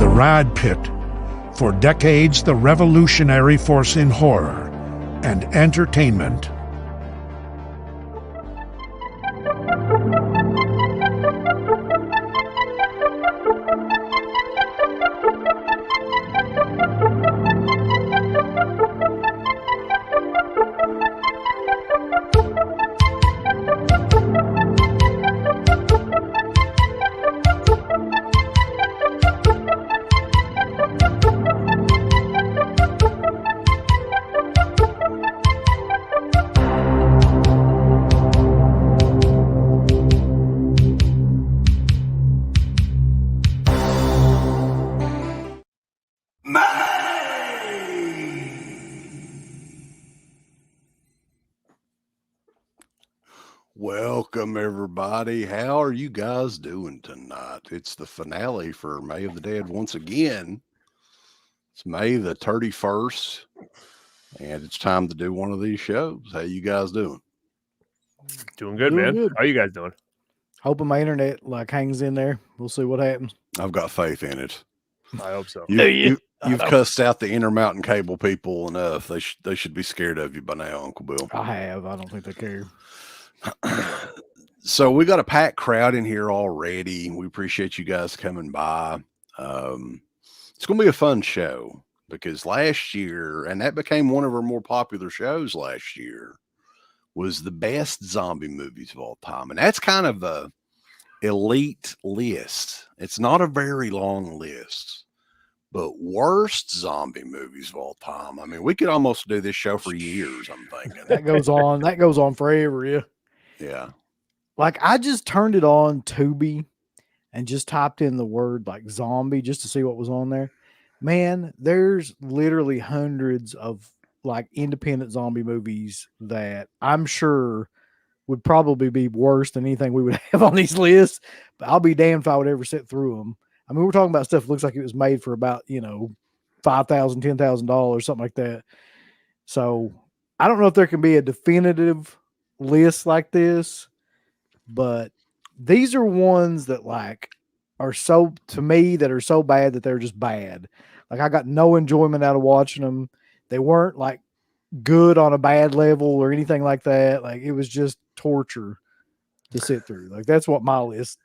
the DEADPIT, for decades the revolutionary force in horror and entertainment. Welcome, everybody. How are you guys doing tonight? It's the finale for May of the Dead once again. It's May the 31st, and it's time to do one of these shows. How you guys doing? Doing good, man. Good. How are you guys doing? Hoping my internet hangs in there. We'll see what happens. I've got faith in it. I hope so. You've cussed out the Intermountain cable people enough. They should be scared of you by now, Uncle Bill. I have. I don't think they care. So we got a packed crowd in here already. We appreciate you guys coming by. It's going to be a fun show because last year, and that became one of our more popular shows last year, was the best zombie movies of all time. And that's kind of a elite list. It's not a very long list, but worst zombie movies of all time. I mean, we could almost do this show for years, I'm thinking. That goes on forever, yeah. Yeah. I just turned it on Tubi and just typed in the word zombie just to see what was on there. Man, there's literally hundreds of independent zombie movies that I'm sure would probably be worse than anything we would have on these lists. But I'll be damned if I would ever sit through them. I mean, we're talking about stuff that looks like it was made for about, $5,000, $10,000, something like that. So I don't know if there can be a definitive list like this, but these are ones that are so, to me, that are so bad that they're just bad. I got no enjoyment out of watching them. They weren't good on a bad level or anything like that. It was just torture to sit through. That's what my list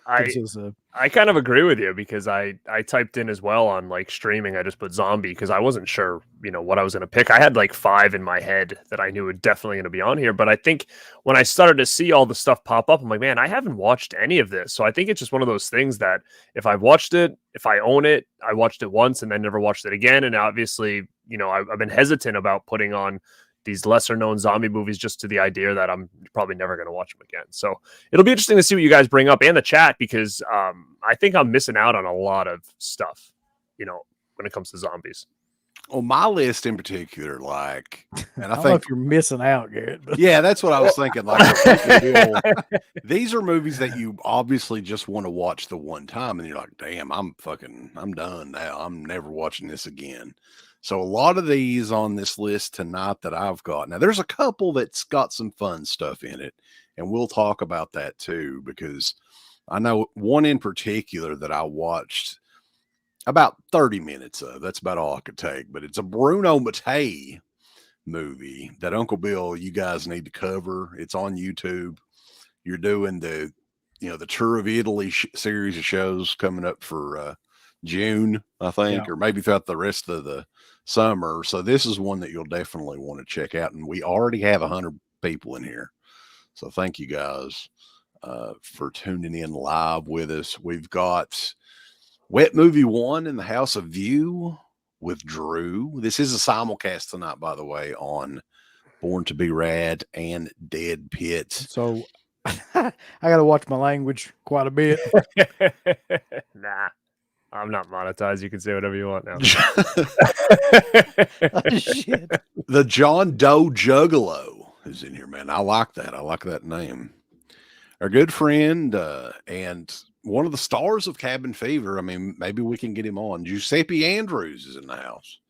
consists of. I kind of agree with you because I typed in as well on streaming. I just put zombie because I wasn't sure, what I was going to pick. I had 5 in my head that I knew were definitely going to be on here. But I think when I started to see all the stuff pop up, I'm like, man, I haven't watched any of this. So I think it's just one of those things that if I've watched it, if I own it, I watched it once and then never watched it again. And obviously, I've been hesitant about putting on these lesser known zombie movies just to the idea that I'm probably never going to watch them again. So it'll be interesting to see what you guys bring up and the chat because I think I'm missing out on a lot of stuff, when it comes to zombies. Well, my list in particular, and I don't know if you're missing out, Garrett. But. Yeah, that's what I was thinking. These are movies that you obviously just want to watch the one time, and you're like, damn, I'm done now. I'm never watching this again. So a lot of these on this list tonight that I've got. Now, there's a couple that's got some fun stuff in it, and we'll talk about that too, because I know one in particular that I watched about 30 minutes of. That's about all I could take, but it's a Bruno Mattei movie that Uncle Bill, you guys need to cover. It's on YouTube. You're doing the Tour of Italy series of shows coming up for June, I think, or maybe throughout the rest of the summer. So this is one that you'll definitely want to check out. And we already have 100 people in here. So thank you guys for tuning in live with us. We've got Wet Movie 1 in the House of View with Drew. This is a simulcast tonight, by the way, on Born to Be Rad and DEADPIT. So I got to watch my language quite a bit. Nah. I'm not monetized. You can say whatever you want now. Oh, shit. The John Doe Juggalo is in here, man. I like that. I like that name. Our good friend and one of the stars of Cabin Fever. I mean, maybe we can get him on. Giuseppe Andrews is in the house.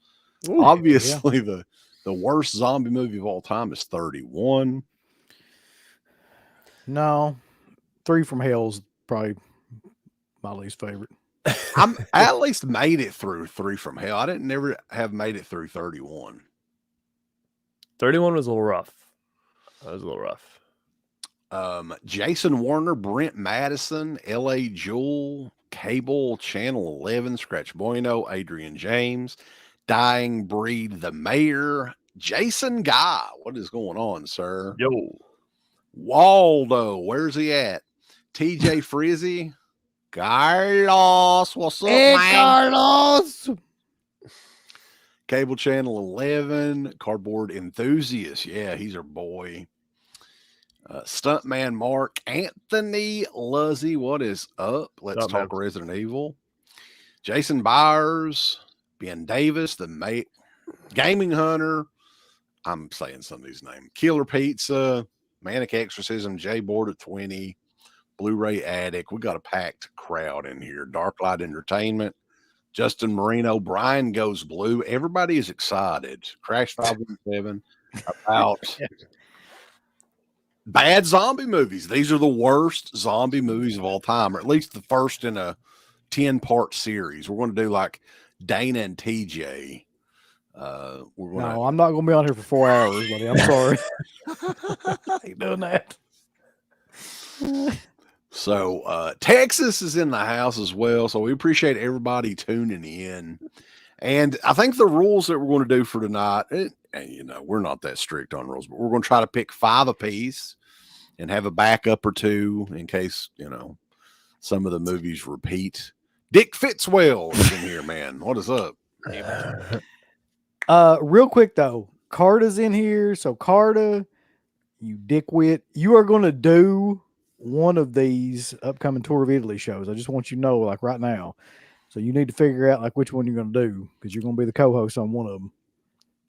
Ooh, obviously, the worst zombie movie of all time is 31. No, 3 from Hell's probably my least favorite. I at least made it through 3 from Hell. I didn't never have made it through 31. 31 was a little rough. That was a little rough. Jason Warner, Brent Madison, L.A. Jewel, Cable, Channel 11, Scratch Bueno, Adrian James, Dying Breed, The Mayor, Jason Guy. What is going on, sir? Yo. Waldo, where's he at? TJ Frizzy, Carlos, what's up, man? Carlos. Cable Channel 11, Cardboard Enthusiast. Yeah, he's our boy. Stuntman Mark, Anthony Luzzy, what is up? Let's talk Resident Evil. Jason Byers, Ben Davis, the Gaming Hunter. I'm saying some of these names. Killer Pizza, Manic Exorcism, J Board at 20, Blu-ray Addict. We got a packed crowd in here. Darklight Entertainment, Justin Marino, Brian Goes Blue. Everybody is excited. Crash 517 about bad zombie movies. These are the worst zombie movies of all time, or at least the first in a 10-part series. We're going to do like Dana and TJ. No, I'm not going to be on here for 4 hours, buddy. I'm sorry. I ain't doing that. So Texas is in the house as well. So we appreciate everybody tuning in. And I think the rules that we're going to do for tonight, we're not that strict on rules, but we're going to try to pick 5 apiece and have a backup or 2 in case, some of the movies repeat. Dick Fitzwell is in here, man. What is up? Real quick though, Carta's in here. So Carta, you dickwit, you are going to do one of these upcoming Tour of Italy shows. I just want you to know, like right now. So you need to figure out like which one you're going to do because you're going to be the co-host on one of them.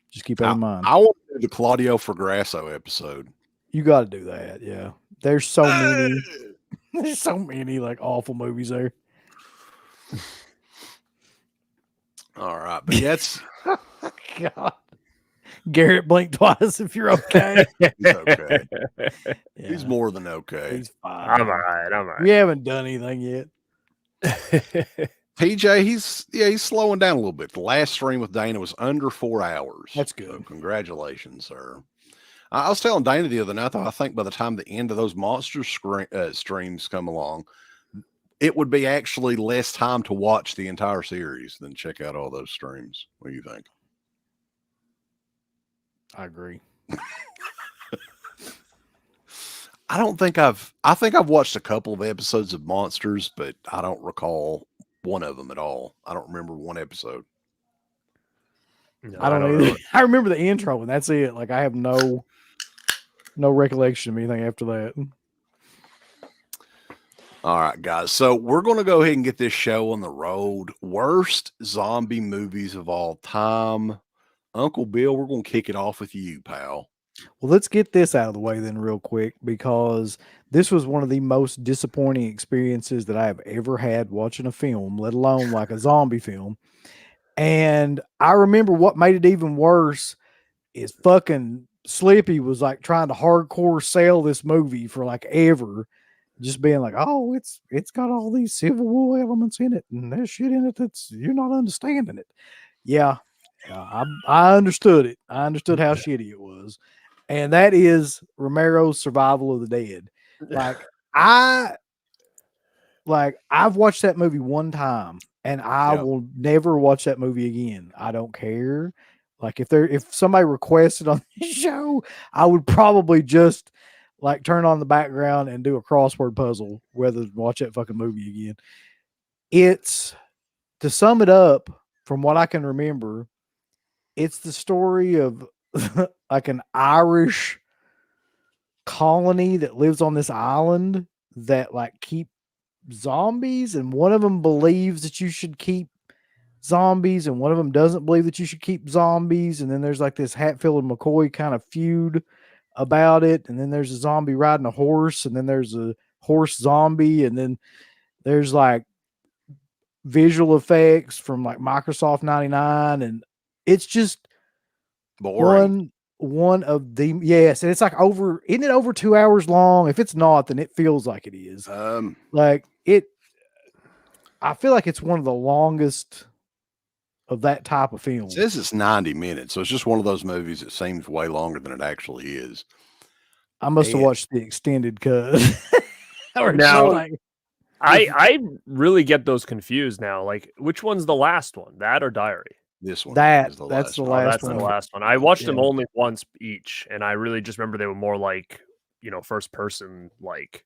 Just keep that in mind. I want to do the Claudio Fragrasso episode. You got to do that. Yeah. There's so many. There's so many like awful movies there. All right. But that's God. Garrett, blink twice if you're okay. He's okay. Yeah. He's more than okay. He's fine. I'm all right. We haven't done anything yet. TJ, he's slowing down a little bit. The last stream with Dana was under 4 hours. That's good. So congratulations, sir. I was telling Dana the other night, though, I think by the time the end of those monster streams come along, it would be actually less time to watch the entire series than check out all those streams. What do you think? I agree. I think I've watched a couple of episodes of Monsters, but I don't recall one of them at all. I don't remember one episode. No, I don't know either. I remember the intro and that's it. Like I have no recollection of anything after that. All right, guys. So we're going to go ahead and get this show on the road. Worst zombie movies of all time. Uncle Bill, we're going to kick it off with you, pal. Well, let's get this out of the way then real quick because this was one of the most disappointing experiences that I have ever had watching a film, let alone like a zombie film. And I remember what made it even worse is fucking Slippy was like trying to hardcore sell this movie for like ever. Just being like, oh, it's got all these Civil War elements in it and there's shit in it that's you're not understanding it. Yeah, I understood it. I understood how shitty it was. And that is Romero's Survival of the Dead. I've watched that movie one time and I will never watch that movie again. I don't care. Like if somebody requested on this show, I would probably just like turn on the background and do a crossword puzzle rather than watch that fucking movie again. It's, to sum it up from what I can remember, it's the story of like an Irish colony that lives on this island that like keep zombies, and one of them believes that you should keep zombies and one of them doesn't believe that you should keep zombies. And then there's like this Hatfield and McCoy kind of feud about it. And then there's a zombie riding a horse, and then there's a horse zombie, and then there's like visual effects from like Microsoft 99, and it's just boring. One of the yes, and it's like isn't it over 2 hours long? If it's not, then it feels like it is. Like it I feel like it's one of the longest of that type of film. It says it's 90 minutes, so it's just one of those movies that seems way longer than it actually is. I must have And- watched the extended cut. Or Now- something. I really get those confused now. Like, which one's the last one? That or Diary? This one That's is the one. last That's one. the last one. I watched them Yeah. only once each, and I really just remember they were more like, first person, like.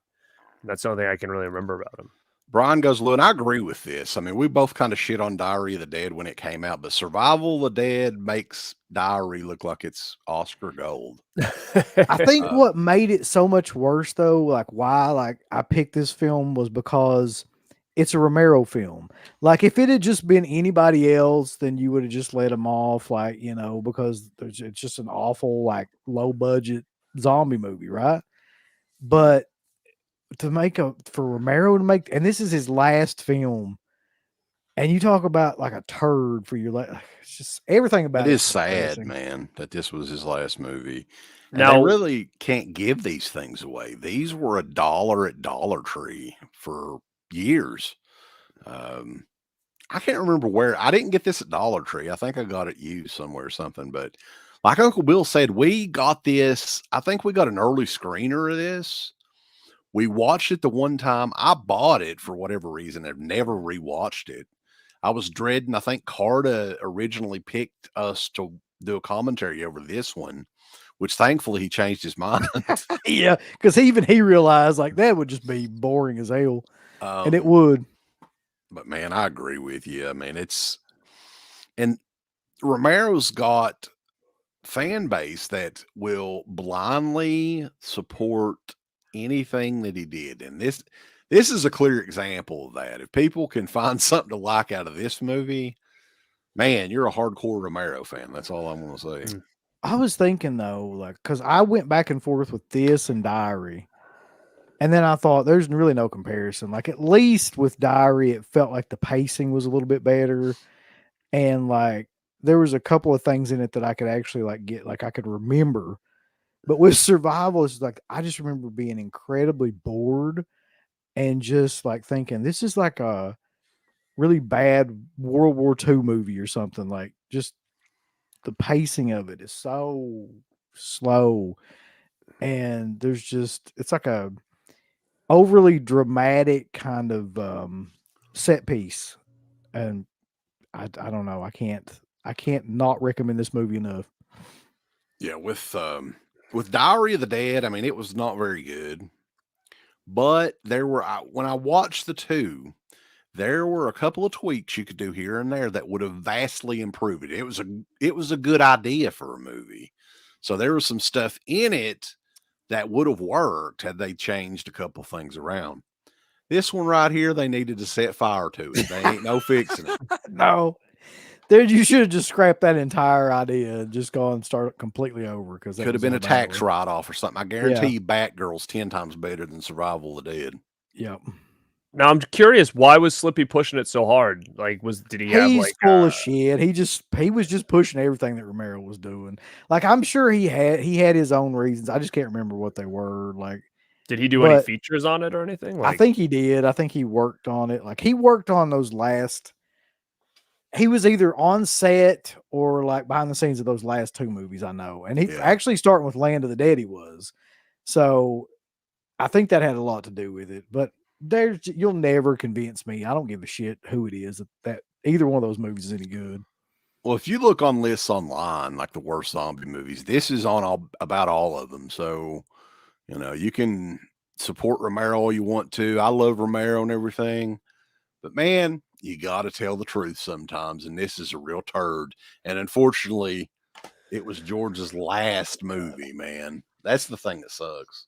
That's the only thing I can really remember about them. Brian goes, Lou, and I agree with this. I mean, we both kind of shit on Diary of the Dead when it came out, but Survival of the Dead makes Diary look like it's Oscar gold. I think what made it so much worse, though, like why like I picked this film was because it's a Romero film. Like if it had just been anybody else, then you would have just let him off, like, because it's just an awful, like, low budget zombie movie, right? But for Romero to make, and this is his last film, and you talk about like a turd for your it's just everything about It it is sad, depressing. man, that this was his last movie. And Now- they really can't give these things away. These were $1 at Dollar Tree for years. I can't remember where. I didn't get this at Dollar Tree. I think I got it used somewhere or something. But like Uncle Bill said, we got this. I think we got an early screener of this. We watched it the one time. I bought it for whatever reason. I've never rewatched it. I was dreading. I think Carta originally picked us to do a commentary over this one, which thankfully he changed his mind. Yeah, because he realized like that would just be boring as hell, and it would. But man, I agree with you. I mean, and Romero's got fan base that will blindly support anything that he did. And this is a clear example of that. If people can find something to like out of this movie, man, you're a hardcore Romero fan. That's all I'm going to say. I was thinking though, like, because I went back and forth with this and Diary, and then I thought there's really no comparison. Like at least with Diary, it felt like the pacing was a little bit better, and like there was a couple of things in it that I could actually like get, like I could remember. But with Survival, it's like I just remember being incredibly bored and just like thinking this is like a really bad World War II movie or something. Like just the pacing of it is so slow, and it's like a overly dramatic kind of set piece, and I don't know. I can't not recommend this movie enough. Yeah, with Diary of the Dead, I mean, it was not very good, but when I watched the two, there were a couple of tweaks you could do here and there that would have vastly improved it. It was a good idea for a movie. So there was some stuff in it that would have worked had they changed a couple things around. This one right here, they needed to set fire to it. They ain't no fixing it. No, you should have just scrapped that entire idea and just go and start completely over, because Could have been a tax write-off or something. I guarantee you Batgirl's 10 times better than Survival of the Dead. Yep. Now I'm curious, why was Slippy pushing it so hard? Like, did he have He's like full of shit. He was just pushing everything that Romero was doing. Like I'm sure he had his own reasons. I just can't remember what they were. Like, did he do any features on it or anything? Like, I think he did. I think he worked on it. Like he worked on those last. He was either on set or like behind the scenes of those last two movies, I know. And he actually starting with Land of the Dead, he was. So I think that had a lot to do with it. But you'll never convince me. I don't give a shit who it is that either one of those movies is any good. Well, if you look on lists online, like the worst zombie movies, this is on about all of them. So, you can support Romero all you want to. I love Romero and everything, but man, you got to tell the truth sometimes. And this is a real turd. And unfortunately, it was George's last movie, man. That's the thing that sucks.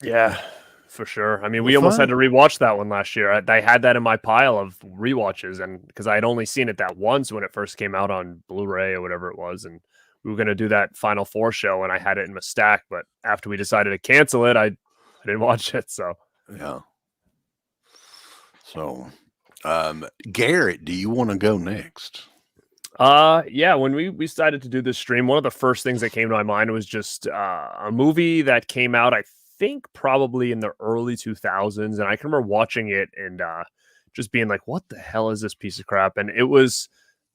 Yeah, for sure. I mean, we almost had to rewatch that one last year. I had that in my pile of rewatches, and because I had only seen it that once when it first came out on Blu-ray or whatever it was, and we were going to do that Final Four show, and I had it in my stack. But after we decided to cancel it, I didn't watch it. So yeah. So, Garrett, do you want to go next? Yeah, when we decided to do this stream, one of the first things that came to my mind was just a movie that came out, I think probably in the early 2000s, and I can remember watching it and just being like, what the hell is this piece of crap? And it was,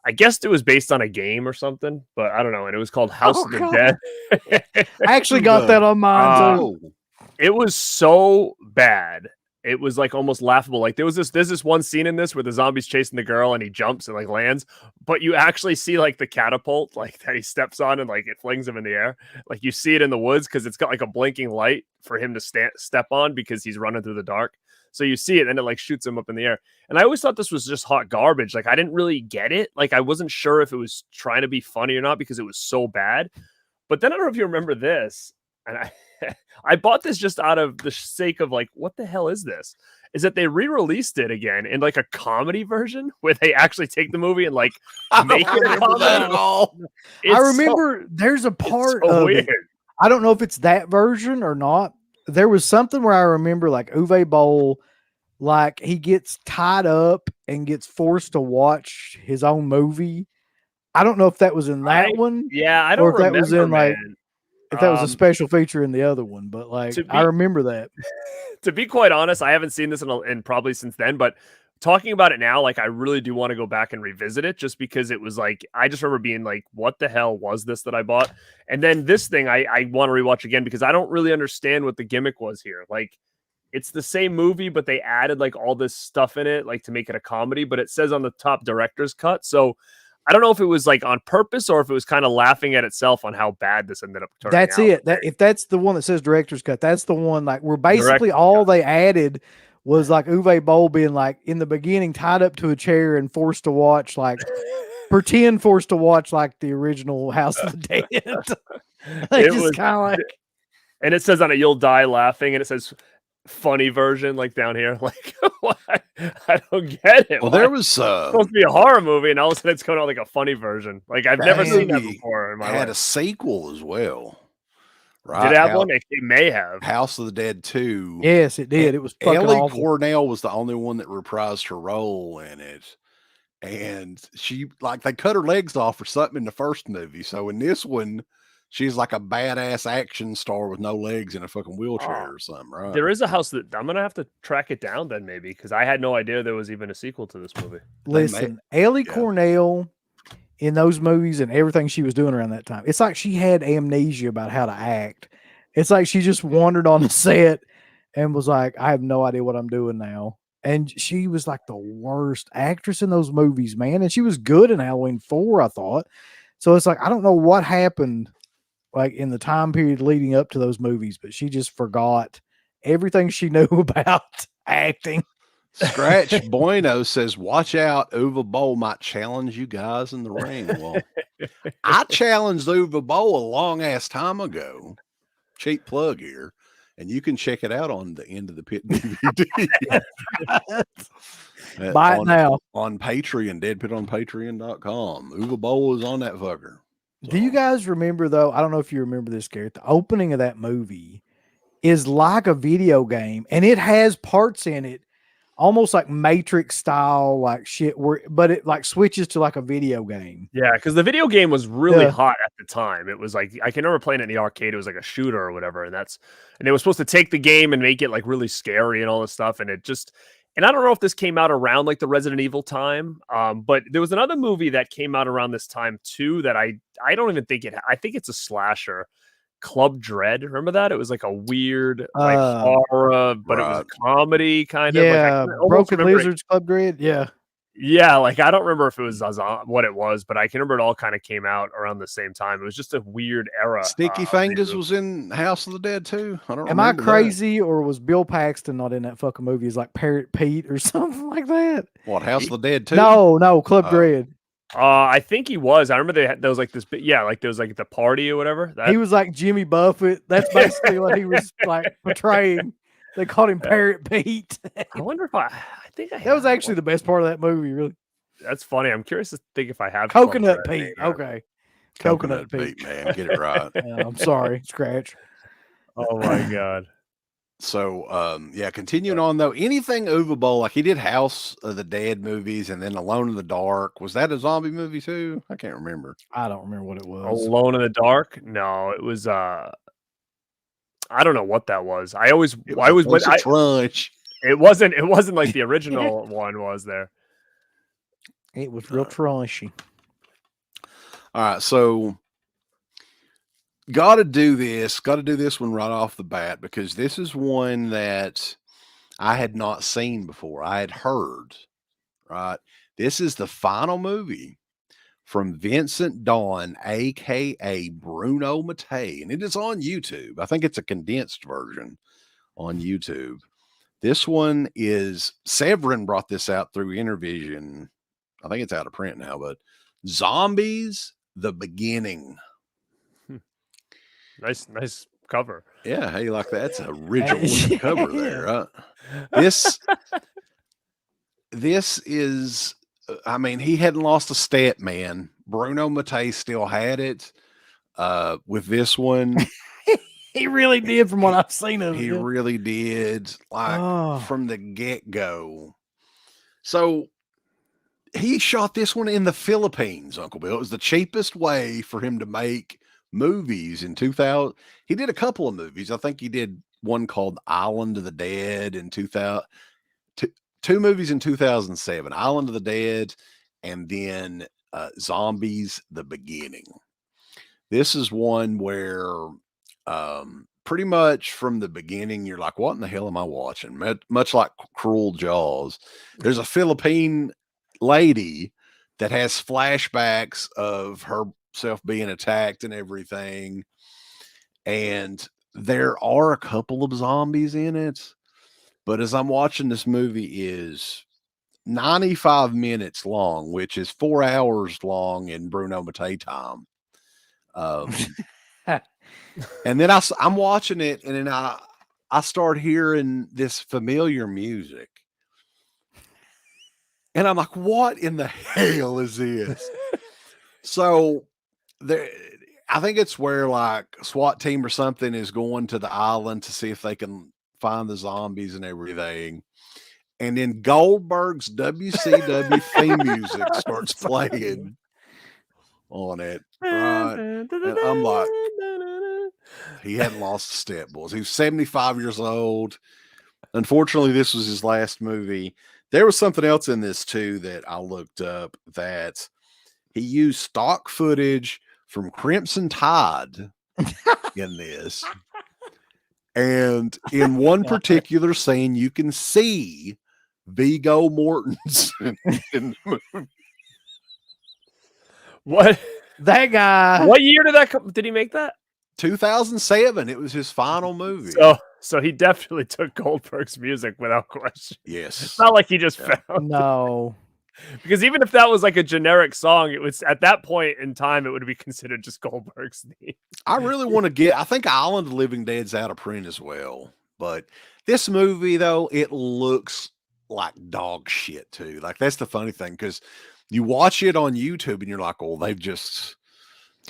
I guessed it was based on a game or something, but I don't know. And it was called House of the Dead. I actually got that on mine too. It was so bad. It was like almost laughable. Like there's this one scene in this where the zombie's chasing the girl and he jumps and like lands, but you actually see like the catapult like that he steps on and like it flings him in the air. Like you see it in the woods because it's got like a blinking light for him to step on because he's running through the dark. So you see it and it like shoots him up in the air. And I always thought this was just hot garbage. Like I didn't really get it. Like I wasn't sure if it was trying to be funny or not because it was so bad. But then I don't know if you remember this, and I bought this just out of the sake of like, what the hell is this? Is that they re-released it again in like a comedy version where they actually take the movie and like make it a comedy. At all. I remember there's a part of weird. it. I don't know if it's that version or not. There was something where I remember like Uwe Boll, like he gets tied up and gets forced to watch his own movie. I don't know if that was in that one. Yeah, I don't or if remember, that was in like man. if that was a special feature in the other one, but like I remember that. To be quite honest, I haven't seen this in probably since then, but talking about it now, like I really do want to go back and revisit it just because it was like, I just remember being like, what the hell was this that I bought? And then this thing I want to rewatch again because I don't really understand what the gimmick was here. Like it's the same movie, but they added like all this stuff in it, like to make it a comedy, but it says on the top director's cut. So I don't know if it was like on purpose or if it was kind of laughing at itself on how bad this ended up turning That's out. it. If that's the one that says director's cut, that's the one like where basically all they added was like Uwe Boll being like in the beginning tied up to a chair and forced to watch like pretend forced to watch like the original House of the Dead. It was kind of like, and it says on it, you'll die laughing, and it says funny version like down here. Like what? I don't get it. Well, there was supposed to be a horror movie, and all of a sudden it's coming out like a funny version. Like I've never seen that before in my life. Had a sequel as well. Right. Did it have one? It may have. House of the Dead 2. Yes, it did. It was fucking Ellie awful. Cornell was the only one that reprised her role in it. And she, like, they cut her legs off or something in the first movie. So in this one, she's like a badass action star with no legs in a fucking wheelchair or something, right? There is a house that I'm going to have to track it down then maybe because I had no idea there was even a sequel to this movie. Listen, Ellie Cornell in those movies and everything she was doing around that time, it's like she had amnesia about how to act. It's like she just wandered on the set and was like, I have no idea what I'm doing now. And she was like the worst actress in those movies, man. And she was good in Halloween 4, I thought. So it's like, I don't know what happened like in the time period leading up to those movies, but she just forgot everything she knew about acting. Scratch Bueno says, watch out, Uwe Boll might challenge you guys in the ring. Well, I challenged Uwe Boll a long ass time ago. Cheap plug here. And you can check it out on the End of the Pit DVD. Buy it now. On Patreon, DeadPitOnPatreon.com. Uwe Boll is on that fucker. So. Do you guys remember, though? I don't know if you remember this, Garrett. The opening of that movie is like a video game, and it has parts in it almost like Matrix style, like shit, but it like switches to like a video game. Yeah, because the video game was really hot at the time. It was like, I can remember playing it in the arcade. It was like a shooter or whatever, and they were supposed to take the game and make it like really scary and all this stuff. And and I don't know if this came out around like the Resident Evil time, but there was another movie that came out around this time too that I don't even think I think it's a slasher. Club Dread, remember that? It was like a weird like horror, but it was a comedy kind of. Yeah, like, Broken Lizards Club Dread. Yeah, like I don't remember if it was what it was, but I can remember it all kind of came out around the same time. It was just a weird era. Sticky Fingers was in House of the Dead too. I don't. Am I crazy, or was Bill Paxton not in that fucking movie? It's like Parrot Pete or something like that. What, House of the Dead too? No, Club Dread. I think he was. I remember there was like this, like there was like the party or whatever. He was like Jimmy Buffett. That's basically what he was like portraying. They called him Parrot Pete. I wonder if I think that was actually the best part of that movie. Really, that's funny. I'm curious to think if I have Coconut Pete. Okay, Coconut Pete, man, get it right. I'm sorry, Scratch. Oh my god. So, continuing on though, anything Uwe Boll, like he did House of the Dead movies and then Alone in the Dark. Was that a zombie movie too? I can't remember. I don't remember what it was. Alone in the Dark? No, it was I don't know what that was. I always Crunch. It wasn't like the original one was there. It was real trashy. All right, so got to do this one right off the bat because this is one that I had not seen before. I had heard, right? This is the final movie from Vincent Dawn, aka Bruno Mattei, and it is on YouTube. I think it's a condensed version on YouTube. This one is Severin brought this out through Intervision. I think it's out of print now, but Zombies: The Beginning. Nice cover. Yeah, hey, like that's a original cover there, right? This is, I mean, he hadn't lost a step, man. Bruno Mattei still had it. With this one, He really did, from what I've seen of it. he really did, like from the get-go. So he shot this one in the Philippines, Uncle Bill. It was the cheapest way for him to make movies in 2000. He did a couple of movies. I think he did one called Island of the Dead in 2000. Two movies in 2007, Island of the Dead, and then Zombies: The Beginning. This is one where pretty much from the beginning, you're like, what in the hell am I watching? Much like Cruel Jaws. There's a Philippine lady that has flashbacks of herself being attacked and everything. And there are a couple of zombies in it. But as I'm watching, this movie is 95 minutes long, which is 4 hours long in Bruno Mattei time. And then I'm watching it, and then I start hearing this familiar music. And I'm like, what in the hell is this? So I think it's where like SWAT team or something is going to the island to see if they can find the zombies and everything. And then Goldberg's WCW theme music starts playing on it. Right. And I'm like, he hadn't lost a step, boys. He was 75 years old. Unfortunately, this was his last movie. There was something else in this too that I looked up, that he used stock footage from Crimson Tide in this. And in one particular scene, you can see Viggo Mortensen in the movie. What? That guy. What year did that come? Did he make that? 2007. It was his final movie. So he definitely took Goldberg's music without question. Yes. It's not like he just found No. Because even if that was like a generic song, it was at that point in time, it would be considered just Goldberg's theme. I really want to I think Island of the Living Dead's out of print as well. But this movie, though, it looks like dog shit too. Like, that's the funny thing, because you watch it on YouTube and you're like, oh, they've just,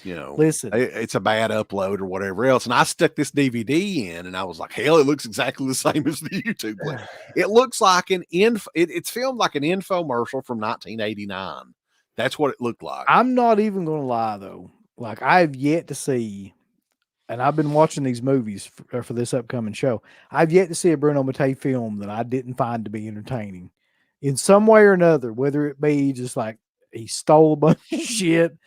listen, it's a bad upload or whatever else. And I stuck this DVD in and I was like, hell, it looks exactly the same as the YouTube clip. It looks like it's filmed like an infomercial from 1989. That's what it looked like. I'm not even going to lie, though. Like, I've yet to see, and I've been watching these movies for this upcoming show. I've yet to see a Bruno Mattei film that I didn't find to be entertaining in some way or another, whether it be just like he stole a bunch of shit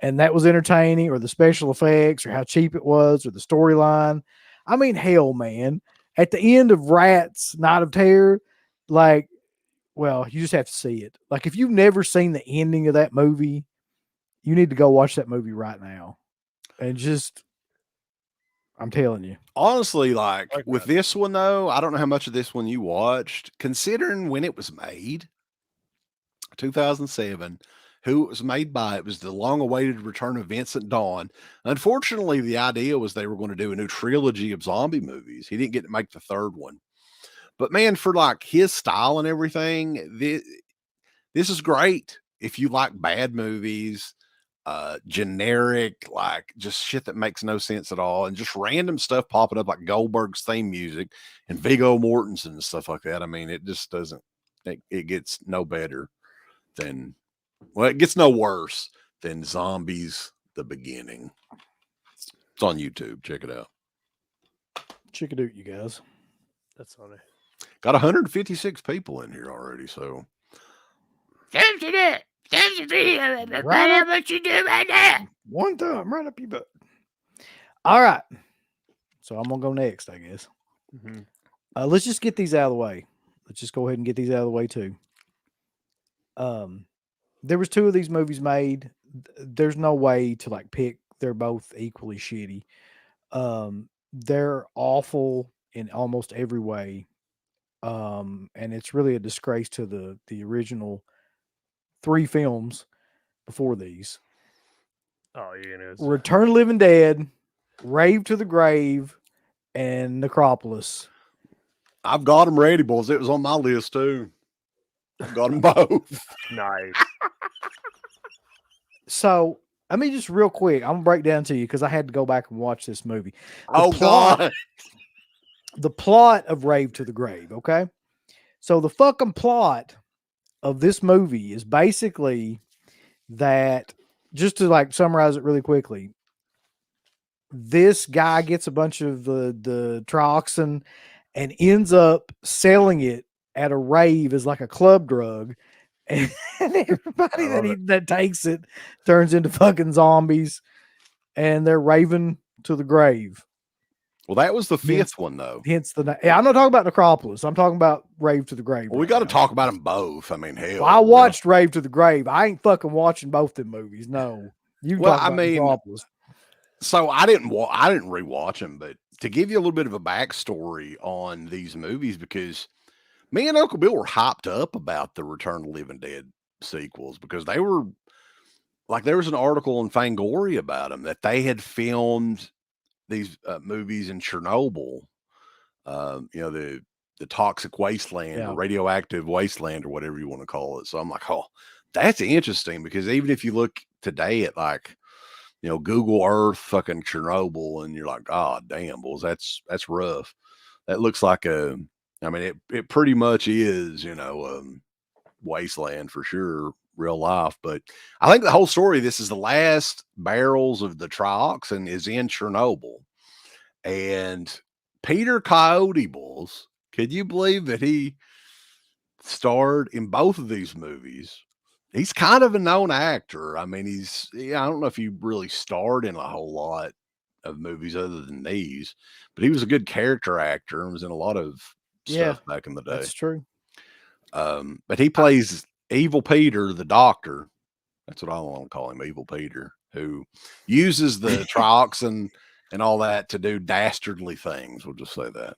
and that was entertaining, or the special effects, or how cheap it was, or the storyline. I mean, hell, man. At the end of Rats, Night of Terror, like, well, you just have to see it. Like, if you've never seen the ending of that movie, you need to go watch that movie right now. And just, I'm telling you. Honestly, like with this one, though, I don't know how much of this one you watched, considering when it was made, 2007, who it was made by. It was the long-awaited return of Vincent Dawn. Unfortunately, the idea was they were going to do a new trilogy of zombie movies. He didn't get to make the third one. But man, for like his style and everything, this is great. If you like bad movies, generic, like just shit that makes no sense at all, and just random stuff popping up like Goldberg's theme music and Viggo Mortensen and stuff like that. I mean, it just doesn't, it gets no better than, well, it gets no worse than Zombies: The Beginning. It's on YouTube. Check it out. Check it out, you guys. That's funny. Got 156 people in here already, so. Right up, you do right now. one thumb right up your butt. All right. So I'm going to go next, I guess. Mm-hmm. Let's just get these out of the way. Let's just go ahead and get these out of the way too. There was 2 of these movies made. There's no way to like pick. They're both equally shitty. They're awful in almost every way. And it's really a disgrace to the original 3 films before these. Oh, you're gonna Return of the Living Dead, Rave to the Grave, and Necropolis. I've got them ready, boys. It was on my list too. I've got them both. nice. So, I mean, just real quick, I'm gonna break down to you because I had to go back and watch this movie. God. The plot of Rave to the Grave, okay? So the fucking plot of this movie is basically that, just to like summarize it really quickly, this guy gets a bunch of the trioxin and ends up selling it at a rave as like a club drug. And everybody that takes it turns into fucking zombies and they're raving to the grave. Well, that was the 5th one, though. Hence the name. Yeah, I'm not talking about Necropolis. I'm talking about Rave to the Grave. Well, we got to talk about them both. I mean, hell. Well, I watched Rave to the Grave. I ain't fucking watching both them movies. No. You well, talk about Necropolis. So I didn't rewatch them, but to give you a little bit of a backstory on these movies, because me and Uncle Bill were hyped up about the Return of the Living Dead sequels because they were like, there was an article in Fangoria about them that they had filmed these movies in Chernobyl, the toxic wasteland or radioactive wasteland or whatever you want to call it. So I'm like, oh, that's interesting because even if you look today at like, Google Earth fucking Chernobyl and you're like, God damn, boys, that's rough. That looks like it pretty much is, wasteland for sure, real life. But I think the whole story, this is the last barrels of the trioxin is in Chernobyl. And Peter Coyote, boys, could you believe that he starred in both of these movies? He's kind of a known actor. I mean, I don't know if he really starred in a whole lot of movies other than these, but he was a good character actor and was in a lot of stuff back in the day. That's true. But he plays Evil Peter, the doctor. That's what I want to call him, Evil Peter, who uses the trioxin and all that to do dastardly things. We'll just say that.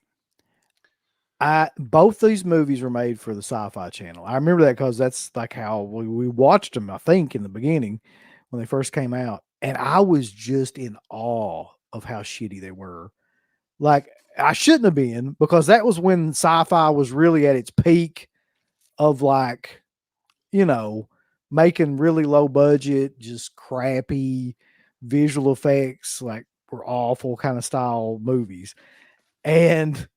Both these movies were made for the Sci-Fi Channel. I remember that because that's like how we watched them, I think, in the beginning when they first came out. And I was just in awe of how shitty they were. Like, I shouldn't have been, because that was when sci-fi was really at its peak of like, making really low budget, just crappy visual effects, like were awful kind of style movies. And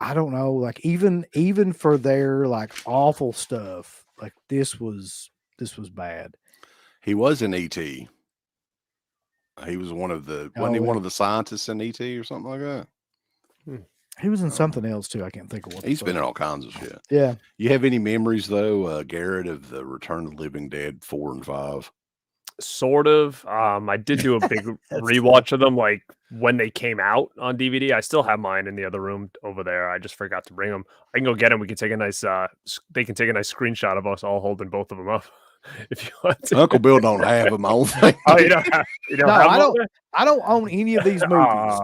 I don't know, like even for their like awful stuff, like this was bad. He was in E.T. He was one of the one of the scientists in E.T. or something like that? He was in something else too. I can't think of what. He's been in all kinds of shit. Yeah. You have any memories though, Garrett, of the Return of the Living Dead 4 and 5? Sort of. I did do a big rewatch of them, like when they came out on DVD. I still have mine in the other room over there. I just forgot to bring them. I can go get them. We can take a nice. They can take a nice screenshot of us all holding both of them up, if you want to. Uncle Bill don't have them. I don't think. Oh, you don't have. I don't own any of these movies.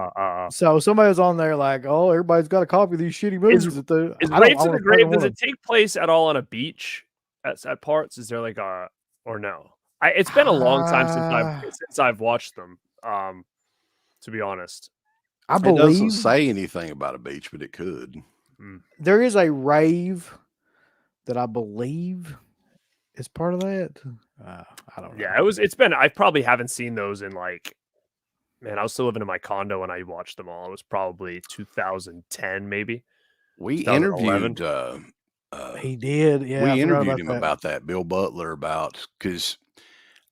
So somebody was on there like, oh, everybody's got a copy of these shitty movies. Is Rave to the Grave? Does it take place at all on a beach at parts? Is there like or no? It's been a long time since I've watched them. To be honest, I believe it doesn't say anything about a beach, but it could. There is a rave that I believe is part of that. I don't know. Yeah, it's been. I probably haven't seen those in like. Man, I was still living in my condo when I watched them all. It was probably 2010, maybe. We interviewed. He did. Yeah, we interviewed him about that. Bill Butler because.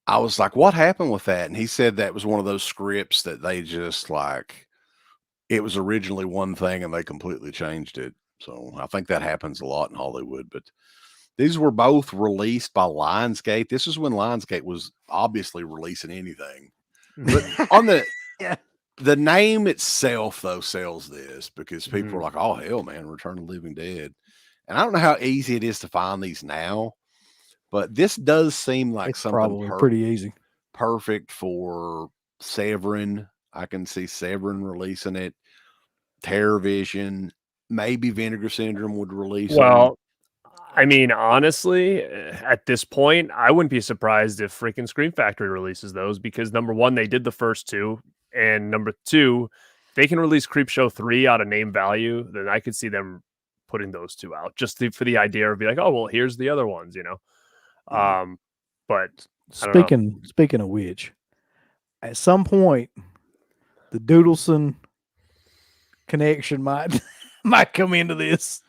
I was like, what happened with that? And he said that was one of those scripts that they just like, it was originally one thing and they completely changed it. So I think that happens a lot in Hollywood. But these were both released by Lionsgate. This is when Lionsgate was obviously releasing anything. But on the name itself, though, sells this because people are like, oh, hell, man, Return of the Living Dead. And I don't know how easy it is to find these now, but this does seem like It's something probably pretty easy. Perfect for Severin. I can see Severin releasing it. TerrorVision, maybe Vinegar Syndrome would release them. I mean, honestly, at this point, I wouldn't be surprised if freaking Scream Factory releases those because number one, they did the first two, and number two, they can release Creepshow 3 out of name value. Then I could see them putting those two out just for the idea of be like, oh well, here's the other ones, you know. But speaking of which, at some point, the Doodleson connection might come into this.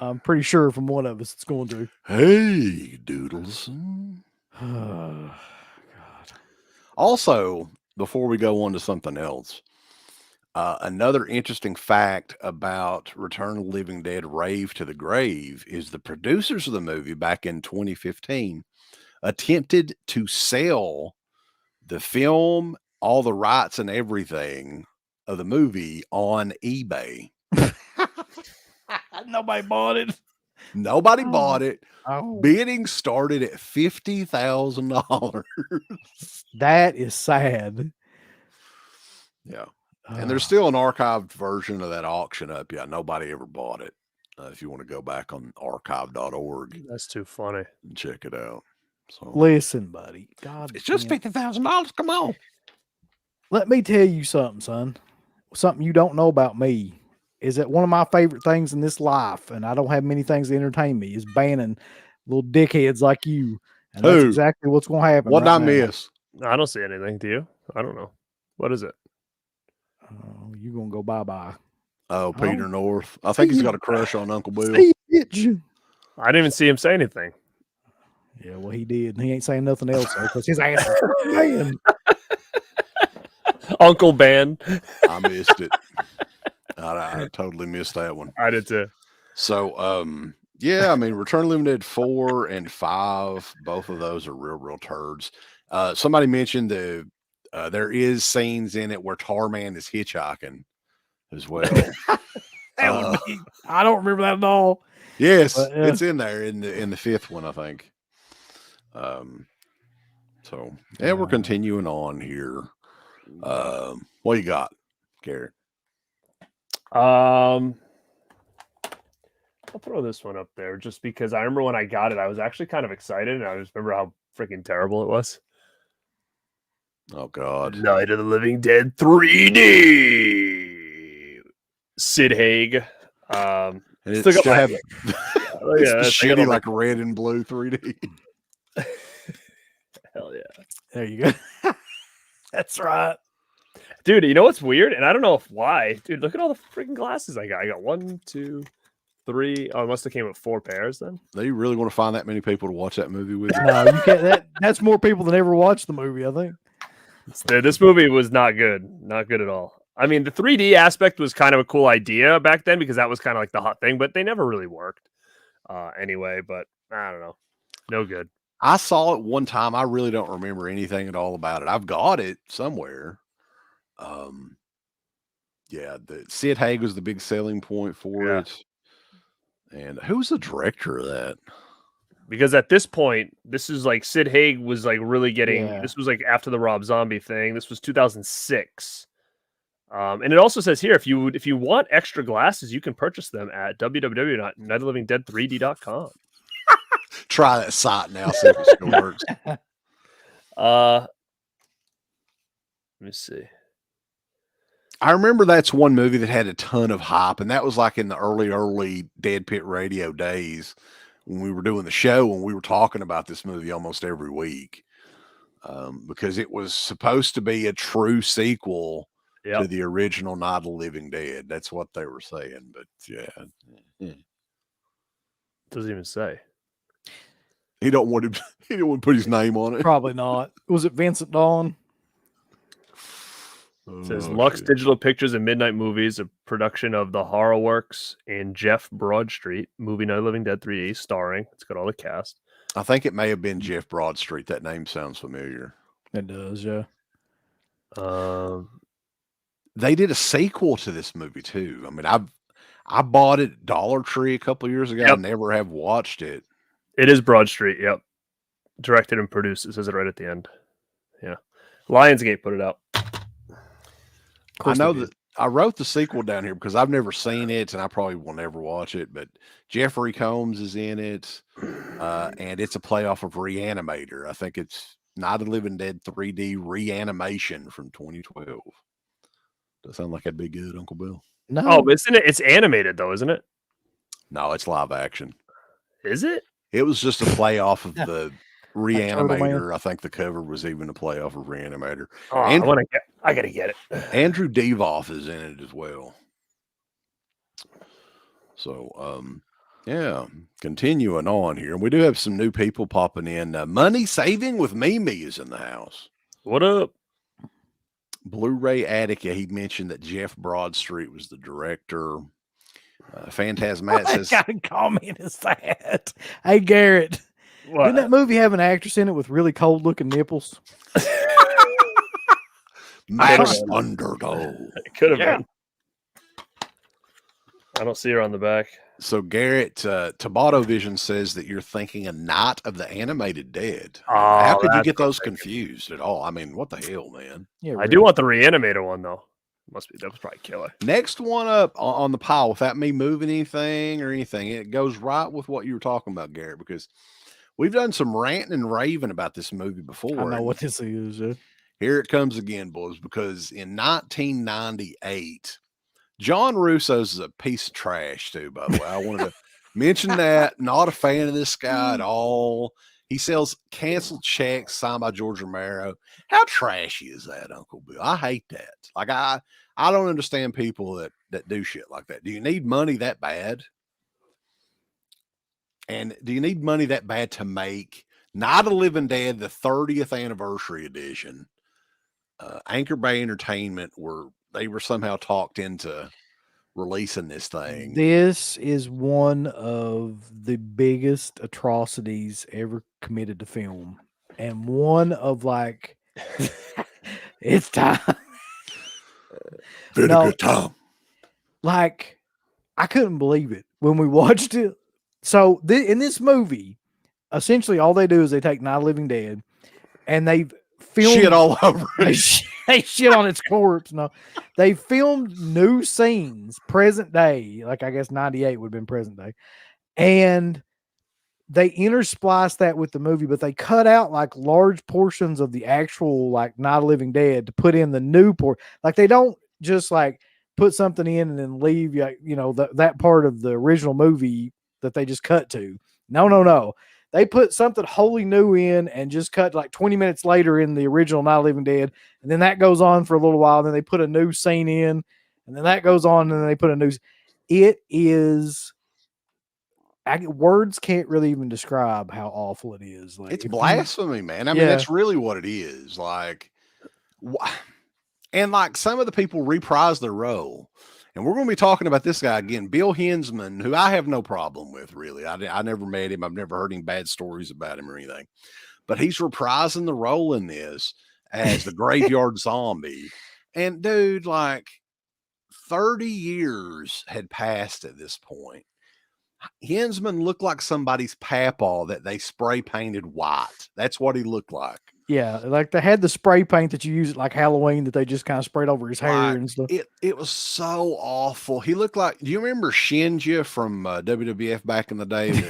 I'm pretty sure from one of us it's going to. Hey, Doodleson. Oh, God. Also, before we go on to something else, another interesting fact about Return of the Living Dead Rave to the Grave is the producers of the movie back in 2015 attempted to sell the film, all the rights and everything of the movie on eBay. Nobody bought it. Nobody bought it. Oh. Bidding started at $50,000. That is sad. Yeah. And there's still an archived version of that auction up. Yeah, nobody ever bought it. If you want to go back on archive.org. That's too funny. And check it out. So listen, buddy. God, it's just $50,000. Come on. Let me tell you something, son. Something you don't know about me is that one of my favorite things in this life, and I don't have many things to entertain me, is banning little dickheads like you. And that's exactly what's going to happen. What did I miss? I don't see anything. Do you? I don't know. What is it? Oh, you're going to go bye-bye. Oh, Peter North. I think he's got a crush on Uncle Bill. I didn't even see him say anything. Yeah, well, he did. And he ain't saying nothing else because his ass is man. Uncle Ben. I missed it. I totally missed that one. I did too. So, yeah, I mean, Return of the Living Dead 4 and 5, both of those are real turds. Somebody mentioned there is scenes in it where Tarman is hitchhiking as well. I don't remember that at all. Yes, but, it's in there in the fifth one, I think. So yeah, we're continuing on here. What you got, Garrett? I'll throw this one up there just because I remember when I got it, I was actually kind of excited, and I just remember how freaking terrible it was. Oh God! Night of the Living Dead 3D. Sid Haig. And it's still have it's shitty like red and blue 3D. Hell yeah! There you go. That's right. Dude, you know what's weird? And I don't know why. Dude, look at all the freaking glasses I got. I got 1, 2, 3. Oh, I must have came with 4 pairs then. Do you really want to find that many people to watch that movie with you? No, you can't. That's more people than ever watched the movie, I think. This movie was not good. Not good at all. I mean, the 3D aspect was kind of a cool idea back then because that was kind of like the hot thing, but they never really worked anyway. But I don't know. No good. I saw it one time. I really don't remember anything at all about it. I've got it somewhere. Yeah, the Sid Haig was the big selling point for it. And who's the director of that? Because at this point, this is like Sid Haig was like really getting. This was like after the Rob Zombie thing. This was 2006. And it also says here if you want extra glasses, you can purchase them at www.nightoflivingdead3d.com. Try that site now, see if it still works. Let me see. I remember that's one movie that had a ton of hype, and that was like in the early DEADPIT Radio days when we were doing the show and we were talking about this movie almost every week because it was supposed to be a true sequel to the original Night of the Living Dead. That's what they were saying, but yeah. Doesn't even say. He don't want to put his name on it. Probably not. Was it Vincent Dawn? It says Lux Digital Pictures and Midnight Movies, a production of the Horrorworks and Jeff Broadstreet, movie Night of the Living Dead 3D, starring. It's got all the cast. I think it may have been Jeff Broadstreet. That name sounds familiar. It does, yeah. They did a sequel to this movie too. I mean, I bought it at Dollar Tree a couple of years ago. Yep. I never have watched it. It is Broadstreet, yep. Directed and produced. It says it right at the end. Yeah. Lionsgate put it out. I know that I wrote the sequel down here because I've never seen it and I probably will never watch it, but Jeffrey Combs is in it. And it's a playoff of Reanimator. I think it's Night of the Living Dead 3D Reanimation from 2012. Does sound like that'd be good, Uncle Bill? No. Oh, isn't it? It's animated though, isn't it? No, it's live action. Is it? It was just a playoff of the Turtle Man. Reanimator. I think the cover was even a playoff of Reanimator. Oh, I gotta get it. Andrew Devoff is in it as well. So, yeah, continuing on here. We do have some new people popping in. Money Saving with Mimi is in the house. What up? Blu-ray Addict. Yeah, he mentioned that Jeff Broadstreet was the director. Phantasmat says, What kind of comment is that? Hey, Garrett. What? Didn't that movie have an actress in it with really cold looking nipples? Max Underdog. It could have been. I don't see her on the back. So Garrett, Tabata Vision says that you're thinking a Night of the Animated Dead. Oh, How could you that's get those what I'm thinking. confused at all? I mean, what the hell, man? Yeah, I do want the Reanimator one though. That was probably killer. Next one up on the pile, without me moving anything or anything, it goes right with what you were talking about, Garrett, because we've done some ranting and raving about this movie before. I know what this is. Here it comes again, boys, because in 1998, John Russo's is a piece of trash, too, by the way. I wanted to mention that. Not a fan of this guy at all. He sells canceled checks signed by George Romero. How trashy is that, Uncle Bill? I hate that. Like, I don't understand people that do shit like that. Do you need money that bad? And do you need money that bad to make Night of the Living Dead, the 30th anniversary edition? Anchor Bay Entertainment they were somehow talked into releasing this thing. This is one of the biggest atrocities ever committed to film. And one of like, it's time. Very good time. Like, I couldn't believe it when we watched it. So in this movie, essentially all they do is they take Night of the Living Dead and they film shit all over it. They shit on its corpse. No, they filmed new scenes, present day. Like I guess 98 would have been present day, and they interspliced that with the movie, but they cut out like large portions of the actual like Night of the Living Dead to put in the new port. Like they don't just like put something in and then leave that part of the original movie that they just cut to. No. They put something wholly new in and just cut like 20 minutes later in the original Night of the Living Dead. And then that goes on for a little while. And then they put a new scene in and then that goes on. And then they put a new, it is, words can't really even describe how awful it is. Like it's blasphemy, man. I mean, that's really what it is. Like, and like some of the people reprise their role. And we're going to be talking about this guy again, Bill Hinsman, who I have no problem with, really. I never met him. I've never heard any bad stories about him or anything. But he's reprising the role in this as the graveyard zombie. And, dude, like 30 years had passed at this point. Hinsman looked like somebody's papaw that they spray painted white. That's what he looked like. Yeah, like they had the spray paint that you use at like Halloween that they just kind of sprayed over his hair and stuff. It was so awful. He looked like, do you remember Shinja from WWF back in the day? He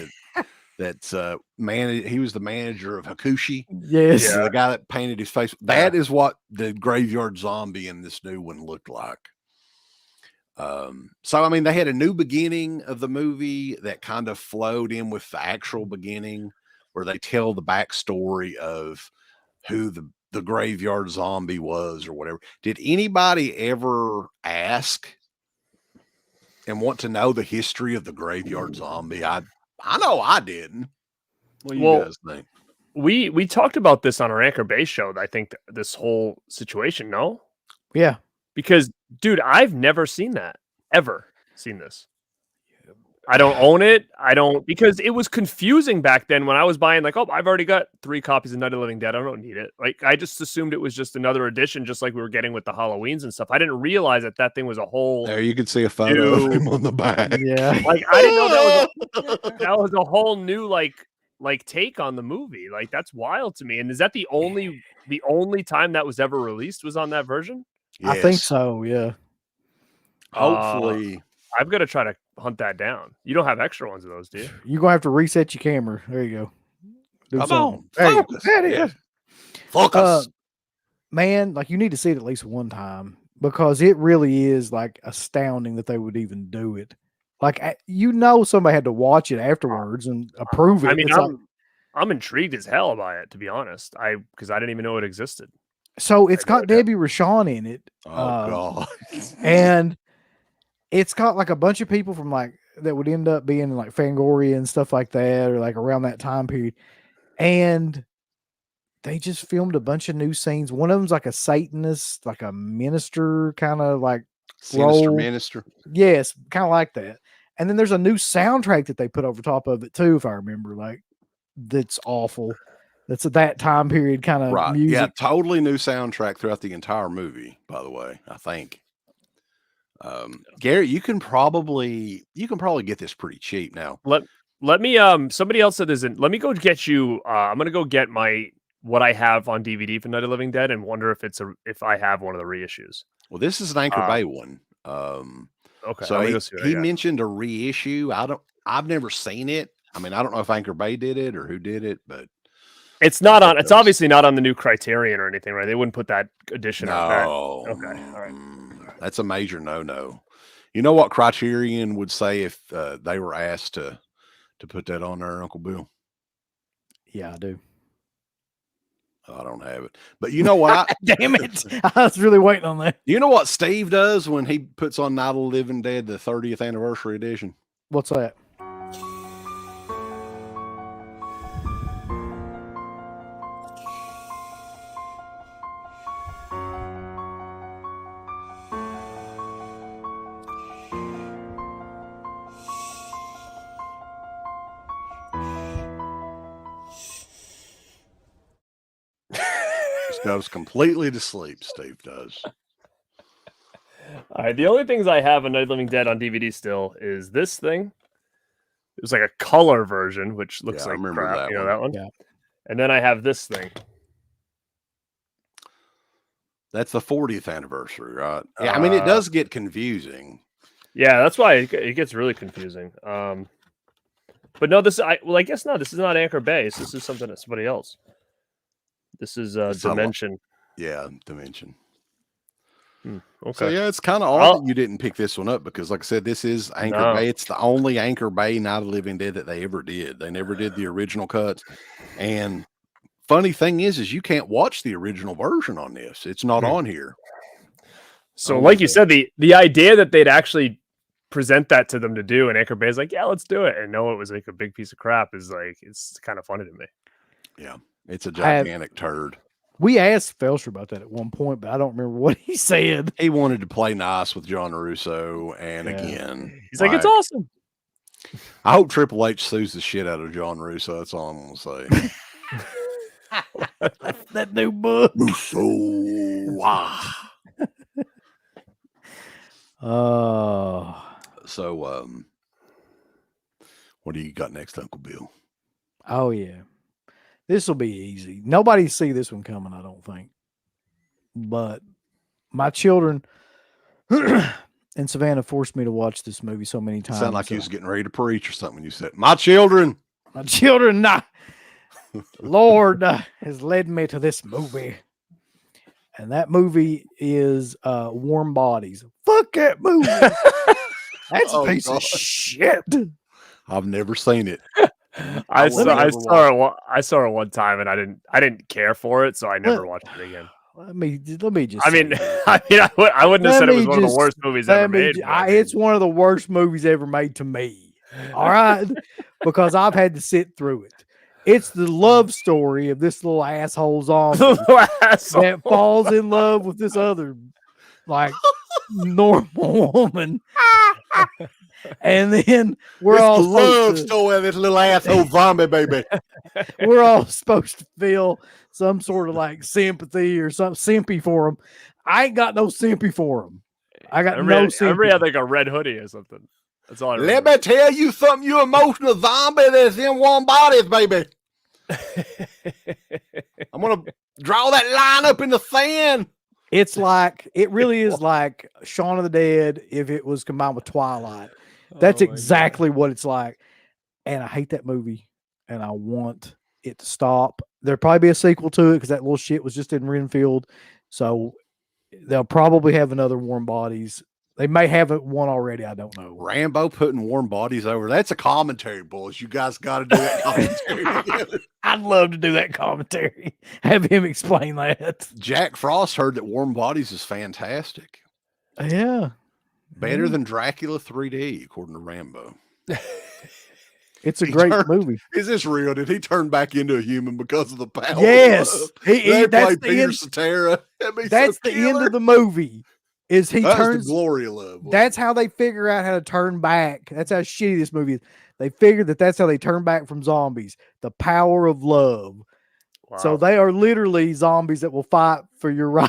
was the manager of Hakushi. Yes. The guy that painted his face. That is what the graveyard zombie in this new one looked like. So, I mean, they had a new beginning of the movie that kind of flowed in with the actual beginning where they tell the backstory of who the graveyard zombie was or whatever. Did anybody ever ask and want to know the history of the graveyard zombie? I know I didn't. What do you guys think? We talked about this on our Anchor Bay show. I think this whole situation. No. Yeah. Because, dude, I've never seen that. Ever seen this. I don't own it. Because it was confusing back then when I was buying, like, oh, I've already got 3 copies of Night of the Living Dead. I don't need it. Like, I just assumed it was just another edition, just like we were getting with the Halloweens and stuff. I didn't realize that thing was a whole. There you could see a photo of him on the back. Yeah. Like, I didn't know that was a whole new, like take on the movie. Like, that's wild to me. And is that the only time that was ever released was on that version? Yes. I think so, yeah. Hopefully. I've got to try to hunt that down. You don't have extra ones of those, do you? You're going to have to reset your camera. There you go. Come on. There you Focus. go. There it is. Focus. Man, like, you need to see it at least one time because it really is, like, astounding that they would even do it. Like, somebody had to watch it afterwards and approve it. I mean, It's I'm intrigued as hell by it, to be honest. Because I didn't even know it existed. So it's got Debbie Rochon in it. Oh, God. And it's got like a bunch of people from like that would end up being like Fangoria and stuff like that, or like around that time period. And they just filmed a bunch of new scenes. One of them's like a Satanist, like a minister kind of like Sinister role. Minister. Yes, kind of like that. And then there's a new soundtrack that they put over top of it too, if I remember. Like, that's awful. That's at that time period kind of Right. music. Yeah, totally new soundtrack throughout the entire movie, by the way, I think. Gary, you can probably get this pretty cheap now. Let me somebody else said let me go get you I'm gonna go get what I have on DVD for Night of the Living Dead and wonder if I have one of the reissues. Well, this is an Anchor Bay one. Okay. So he mentioned a reissue. I've never seen it. I mean, I don't know if Anchor Bay did it or who did it, but it's obviously not on the new Criterion or anything, right? They wouldn't put that edition on that. No. Okay. All right. That's a major no-no. You know what Criterion would say if they were asked to put that on there, Uncle Bill? Yeah, I do. I don't have it. But you know what? Damn it. I was really waiting on that. You know what Steve does when he puts on Night of the Living Dead, the 30th anniversary edition? What's that? Goes completely to sleep. Steve does. All right. The only things I have on Night of the Living Dead on DVD still is this thing. It was like a color version, which looks like crap. That you know one. that one? Yeah. And then I have this thing. That's the 40th anniversary, right? Yeah. I mean, it does get confusing. Yeah, that's why it gets really confusing. But no, I guess not. This is not Anchor Bay. This is somebody else. This is Dimension. Dimension. Okay. So yeah, it's kind of odd that you didn't pick this one up because, like I said, this is Anchor Bay. It's the only Anchor Bay Night of the Living Dead that they ever did. They never did the original cuts. And funny thing is you can't watch the original version on this. It's not on here. So, like you said, the idea that they'd actually present that to them to do, and Anchor Bay is like, yeah, let's do it, and know it was like a big piece of crap is like, it's kind of funny to me. Yeah. It's a gigantic turd. We asked Felcher about that at one point, but I don't remember what he said. He wanted to play nice with John Russo, and again, he's like, it's awesome. I hope Triple H sues the shit out of John Russo. That's all I'm going to say. That new book. Russo. Wow. So, what do you got next, Uncle Bill? Oh, yeah. This will be easy. Nobody see this one coming, I don't think. But my children and Savannah forced me to watch this movie so many times. Sound like you was getting ready to preach or something. You said, my children. Lord has led me to this movie. And that movie is Warm Bodies. Fuck that movie. That's a piece of shit. I've never seen it. I saw it one time and I didn't care for it, so I never watched it again. Let me just. I wouldn't have said it was one of the worst movies ever made. It's one of the worst movies ever made to me. All right, because I've had to sit through it. It's the love story of this little asshole zombie that falls in love with this other like normal woman. And then we're all love story of this little asshole zombie baby. We're all supposed to feel some sort of like sympathy or some sympathy for him. I ain't got no sympathy for him. I got no sympathy. Everybody had like a red hoodie or something. That's all I remember. Let me tell you something, you emotional zombie that's in warm bodies, baby. I'm going to draw that line up in the sand. It's like, it really is like Shaun of the Dead if it was combined with Twilight. That's exactly what it's like. And I hate that movie and I want it to stop. There'll probably be a sequel to it because that little shit was just in Renfield. So they'll probably have another Warm Bodies. They may have one already. I don't know. Rambo putting Warm Bodies over. That's a commentary, boys. You guys got to do that commentary together. I'd love to do that commentary. Have him explain that. Jack Frost heard that Warm Bodies is fantastic. Yeah. Better than Dracula 3D, according to Rambo. It's a great movie. Is this real? Did he turn back into a human because of the power? Yes. They played Peter Cetera. That's the end of the movie. Is he turns the glory of love. That's how they figure out how to turn back. That's how shitty this movie is. They figured that's how they turn back from zombies. The power of love. Wow. So they are literally zombies that will fight for your right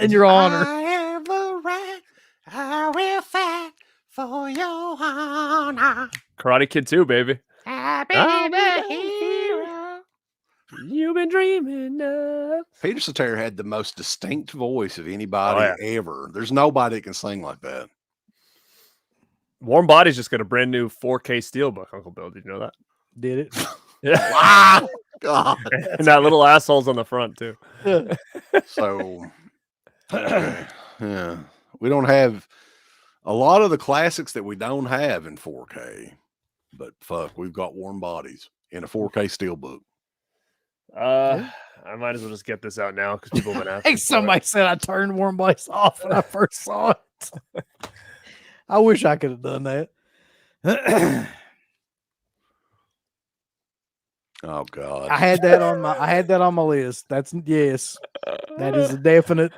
and your honor. I have the right. I will fight for your honor. Karate Kid 2, baby. I've been a hero. You've been dreaming of. Peter Cetera had the most distinct voice of anybody ever. There's nobody that can sing like that. Warm Bodies just got a brand new 4K steelbook, Uncle Bill. Did you know that? Did it? Yeah. Wow. God. And that little asshole's on the front, too. So, yeah. We don't have a lot of the classics that we don't have in 4K. But fuck, we've got Warm Bodies in a 4K steelbook. I might as well just get this out now because people have been asking. Hey, somebody said I turned Warm Bodies off when I first saw it. I wish I could have done that. Oh God. I had that on my list. That is a definite.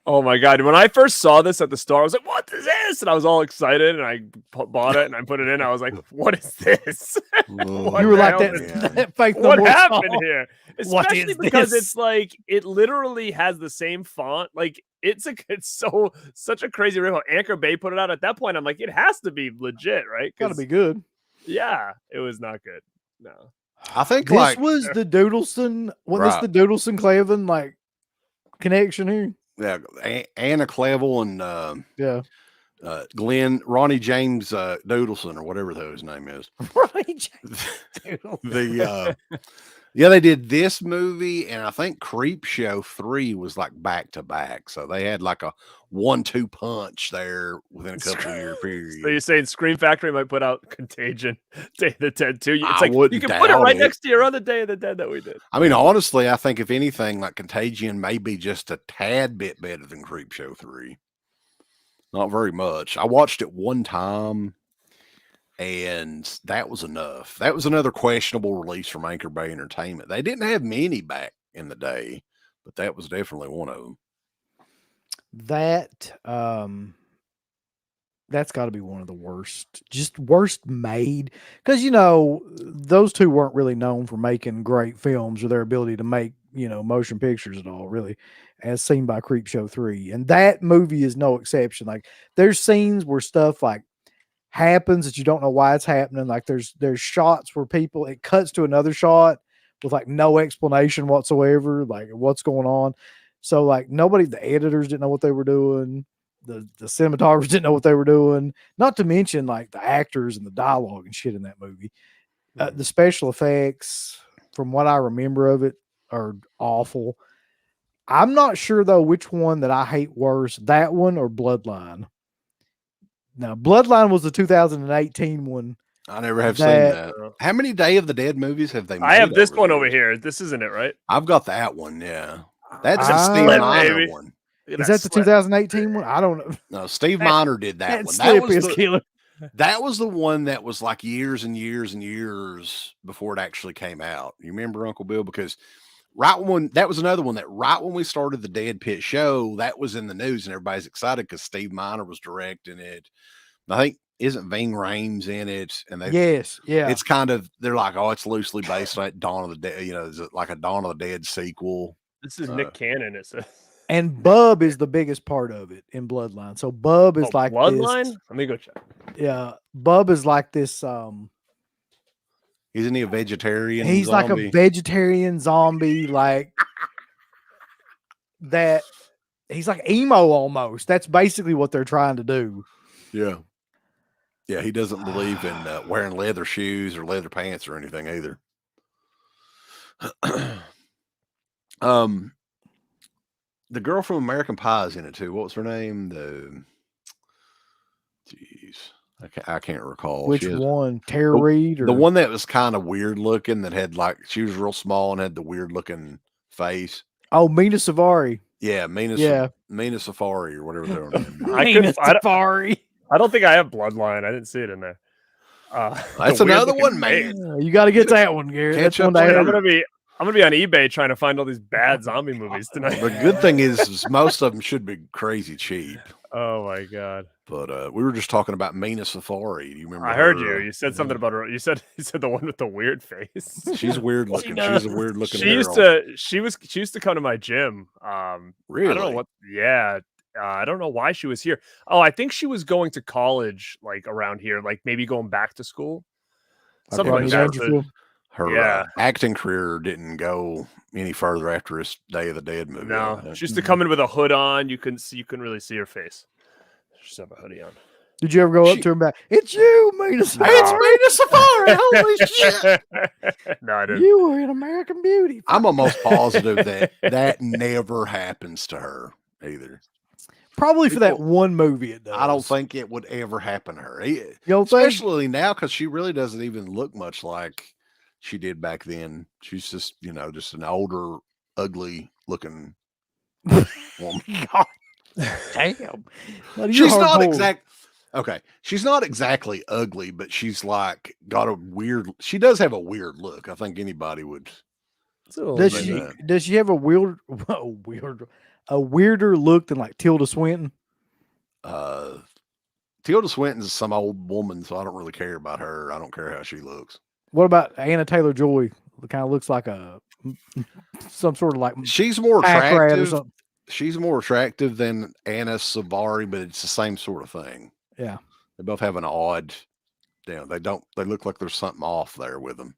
Oh my God. When I first saw this at the store, I was like, what is this? And I was all excited and I bought it and I put it in. I was like, what is this? You were like that fake. What happened here? Especially because it's like, it literally has the same font. Like it's such a crazy riff. Anchor Bay put it out at that point. I'm like, it has to be legit, right? Gotta be good. Yeah, it was not good. No. I think this was the Doodleston. This the Doodleston Clavin like connection here? Yeah, Anna Clavel and Ronnie James Doodleson or whatever his name is. Ronnie James Doodleson. They did this movie, and I think Creepshow 3 was like back to back. So they had like a 1-2 punch there within a couple of year period. So you're saying Scream Factory might put out Contagion Day of the Dead 2? It's like you can put it right next to your other Day of the Dead that we did. I mean, honestly, I think if anything, like Contagion may be just a tad bit better than Creepshow 3. Not very much. I watched it one time. And that was enough. That was another questionable release from Anchor Bay Entertainment. They didn't have many back in the day, but that was definitely one of them. That's got to be one of the worst made. Because, those two weren't really known for making great films or their ability to make, motion pictures at all, really, as seen by Creepshow 3. And that movie is no exception. Like, there's scenes where stuff like happens that you don't know why it's happening. Like there's shots where it cuts to another shot with like no explanation whatsoever, like what's going on. So like the editors didn't know what they were doing. The cinematographers didn't know what they were doing. Not to mention like the actors and the dialogue and shit in that movie. The special effects, from what I remember of it, are awful. I'm not sure though which one that I hate worse, that one or Bloodline. Now, Bloodline was the 2018 one. I never have seen that. How many Day of the Dead movies have they made? I have this one over here. This isn't it, right? I've got that one, yeah. That's a Steve Miner one. Is that the 2018 one? I don't know. No, Steve Miner did that one. That was killer. That was the one that was like years and years and years before it actually came out. You remember, Uncle Bill? Because that was another one that right when we started the Dead Pit show, that was in the news and everybody's excited because Steve Miner was directing it. I think isn't Ving Rhames in it? And yes, yeah, it's kind of they're like, oh, it's loosely based on Dawn of the Dead. Is it like a Dawn of the Dead sequel? This is Nick Cannon. and Bub is the biggest part of it in Bloodline. So Bub is like Bloodline. This, Let me go check. Yeah, Bub is like this. Isn't he a vegetarian? He's zombie? like a vegetarian zombie, like that. He's like emo almost. That's basically what they're trying to do. Yeah. Yeah, he doesn't believe in wearing leather shoes or leather pants or anything either. The girl from American Pie is in it too. What was her name? I can't recall. Which one? Tara Reid? Or the one that was kind of weird looking that had she was real small and had the weird looking face. Oh, Mina Savari. Yeah, Mina Safari or whatever their name is. Mina Safari. I don't think I have Bloodline. I didn't see it in there. That's another one, man. You got to get that one, Garrett. That's one I'm gonna be on eBay trying to find all these bad zombie movies tonight. The good thing is most of them should be crazy cheap. Oh my god! But we were just talking about Mina Safari. Do you remember? I heard you. You said something about her. You said the one with the weird face. She's weird looking. She's a weird looking. She used to come to my gym. Really? I don't know what. Yeah. I don't know why she was here. Oh, I think she was going to college, like around here, like maybe going back to school. Something like that. Her acting career didn't go any further after this Day of the Dead movie. No, she used to come in with a hood on. You couldn't really see her face. She used to have a hoodie on. Did you ever go up to her and back? It's you, Mina Safari. It's Mina Safari. Holy shit! No, I didn't. You were in American Beauty. I'm almost positive that never happens to her either. Probably for that one movie it does. I don't think it would ever happen to her. Especially now because she really doesn't even look much like she did back then. She's just, just an older, ugly looking woman. Damn. She's not she's not exactly ugly, but she's like got a weird, she does have a weird look. I think anybody would. Does she have a weirder look than like Tilda Swinton? Tilda Swinton's some old woman, so I don't really care about her. I don't care how she looks. What about Anna Taylor-Joy? It kind of looks like some sort of like she's more attractive. She's more attractive than Anna Savari, but it's the same sort of thing. Yeah, they both have an odd. They look like there's something off there with them.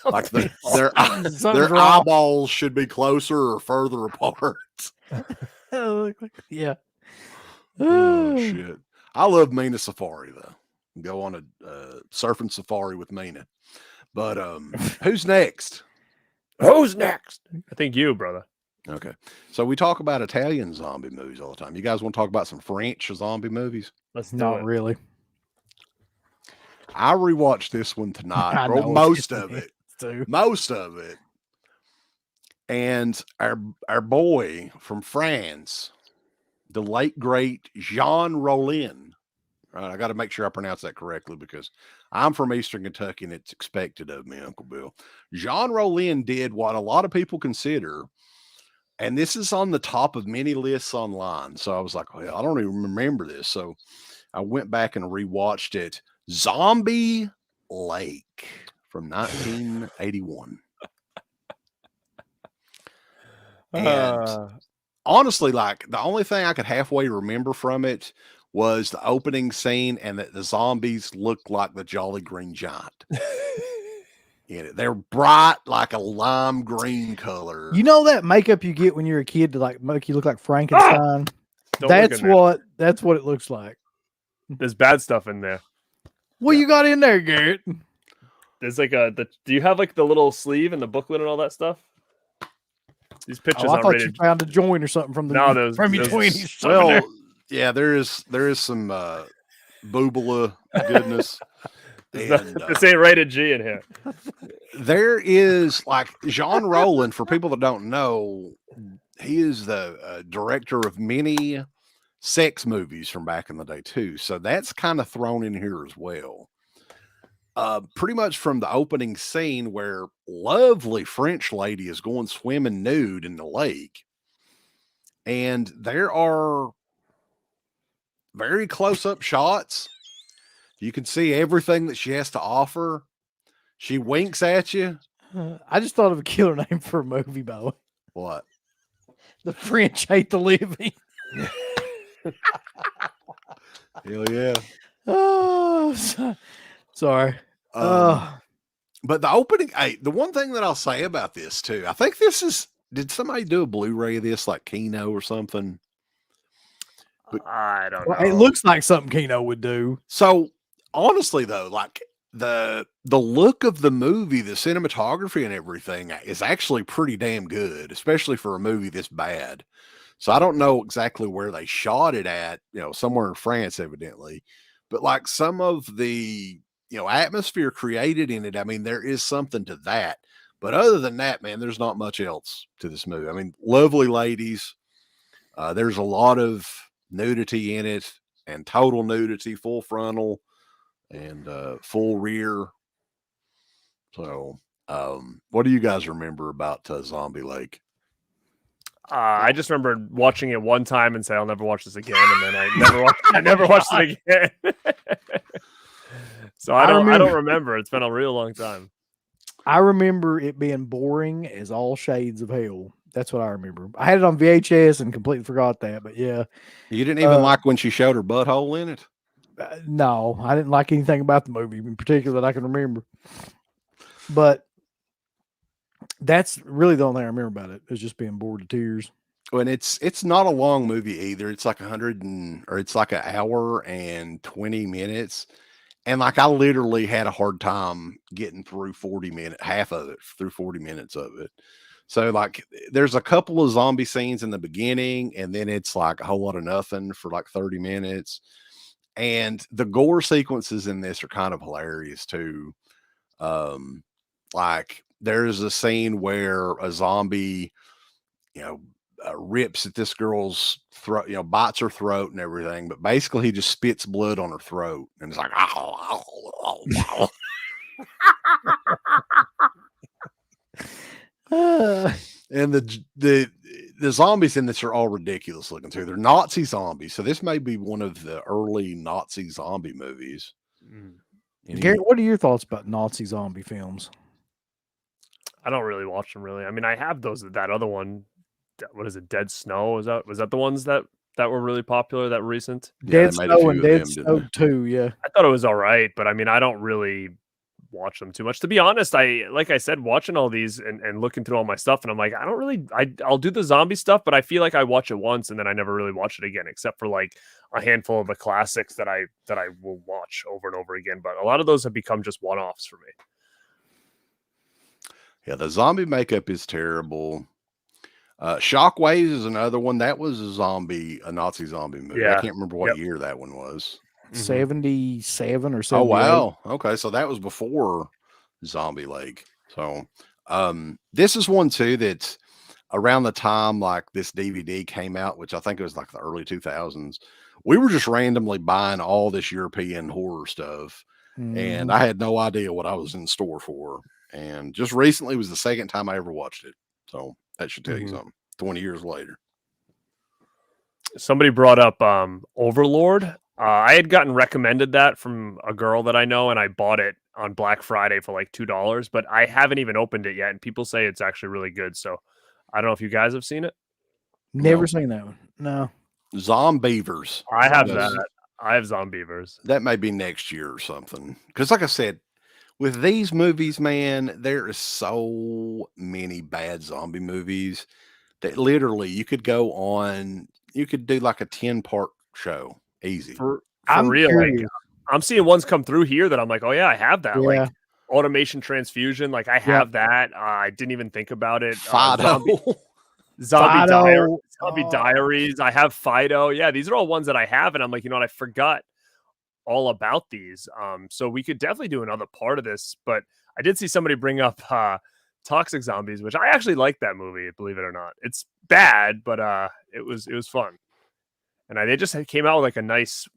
Like their eyeballs should be closer or further apart. Yeah. Oh shit! I love Mina Safari though. Go on a surfing safari with Mina. But who's next? Who's next? I think you, brother. Okay. So we talk about Italian zombie movies all the time. You guys want to talk about some French zombie movies? Let's do Not it. really. I rewatched this one tonight. Most of it. And our boy from France, the late great Jean Rollin. Right, I got to make sure I pronounce that correctly because I'm from Eastern Kentucky and it's expected of me, Uncle Bill. Jean Rollin did what a lot of people consider, and this is on the top of many lists online. So I was like, well, I don't even remember this. So I went back and rewatched it. Zombie Lake from 1981. And honestly, like the only thing I could halfway remember from it was the opening scene and that the zombies looked like the Jolly Green Giant. They're bright like a lime green color. You know that makeup you get when you're a kid to like make you look like Frankenstein? That's what it looks like. There's bad stuff in there. What you got in there, Garrett? There's like do you have like the little sleeve and the booklet and all that stuff? These pictures I thought you found a joint or something from between. Well, yeah, there is some boobala goodness. This ain't rated G in here. There is like Jean Rollin, for people that don't know, he is the director of many sex movies from back in the day too. So that's kind of thrown in here as well. pretty much from the opening scene where lovely French lady is going swimming nude in the lake. And there are very close up shots. You can see everything that she has to offer. She winks at you. I just thought of a killer name for a movie, by the way. What? The French Hate the Living. Hell yeah. Oh, sorry. But the opening, the one thing that I'll say about this too, I think did somebody do a Blu-ray of this like Kino or something? But I don't know. It looks like something Kino would do. So honestly though, like the look of the movie, the cinematography and everything is actually pretty damn good, especially for a movie this bad. So I don't know exactly where they shot it at, somewhere in France, evidently, but like some of the, atmosphere created in it. I mean, there is something to that, but other than that, man, there's not much else to this movie. I mean, lovely ladies. There's a lot of nudity in it, and total nudity, full frontal and full rear. So, what do you guys remember about Zombie Lake? I just remember watching it one time and say I'll never watch this again, and then I never watched it again. So I don't remember. It's been a real long time. I remember it being boring as all shades of hell. That's what I remember. I had it on VHS and completely forgot that, but yeah. You didn't even like when she showed her butthole in it? No, I didn't like anything about the movie in particular that I can remember. But that's really the only thing I remember about it. It was just being bored to tears. And it's not a long movie either. It's like it's like an hour and 20 minutes. And like I literally had a hard time getting through 40 minutes, half of it through 40 minutes of it. So like there's a couple of zombie scenes in the beginning, and then it's like a whole lot of nothing for like 30 minutes. And the gore sequences in this are kind of hilarious too. Like there's a scene where a zombie, rips at this girl's throat, bites her throat and everything, but basically he just spits blood on her throat and it's like, and the zombies in this are all ridiculous looking too. They're Nazi zombies, so this may be one of the early Nazi zombie movies. Garrett, what are your thoughts about Nazi zombie films? I don't really watch them. Really, I mean, I have that other one. What is it? Dead Snow? Was that the ones that were really popular? That recent? Dead Snow and Dead Snow 2. Yeah, I thought it was all right, but I mean, I don't really watch them too much, to be honest. Like I said, watching all these and looking through all my stuff, and I'm like, I'll do the zombie stuff, but I feel like I watch it once and then I never really watch it again, except for like a handful of the classics that I will watch over and over again. But a lot of those have become just one-offs for me. Yeah, the zombie makeup is terrible. Shockwaves is another one. That was a Nazi zombie movie. Yeah. I can't remember what year that one was. 77 or 78. Oh, wow. Okay, so that was before Zombie Lake. So this is one too that's around the time like this DVD came out, which I think it was like the early 2000s. We were just randomly buying all this European horror stuff, and I had no idea what I was in store for. And just recently was the second time I ever watched it. So that should tell you something. 20 years later. Somebody brought up Overlord. I had gotten recommended that from a girl that I know, and I bought it on Black Friday for like $2, but I haven't even opened it yet, and people say it's actually really good. So I don't know if you guys have seen it. Never seen that one. No. Zombievers. I have that. I have Zombievers. That may be next year or something. Because like I said, with these movies, man, there is so many bad zombie movies that literally you could do like a 10-part show. Easy. For real. Like, I'm seeing ones come through here that I'm like, oh yeah, I have that. Yeah. Like automation transfusion. Like I have that. I didn't even think about it. Zombie Diaries. I have Fido. Yeah, these are all ones that I have, and I'm like, I forgot all about these. So we could definitely do another part of this, but I did see somebody bring up Toxic Zombies, which I actually like that movie, believe it or not. It's bad, but it was fun. And they just came out with like a nice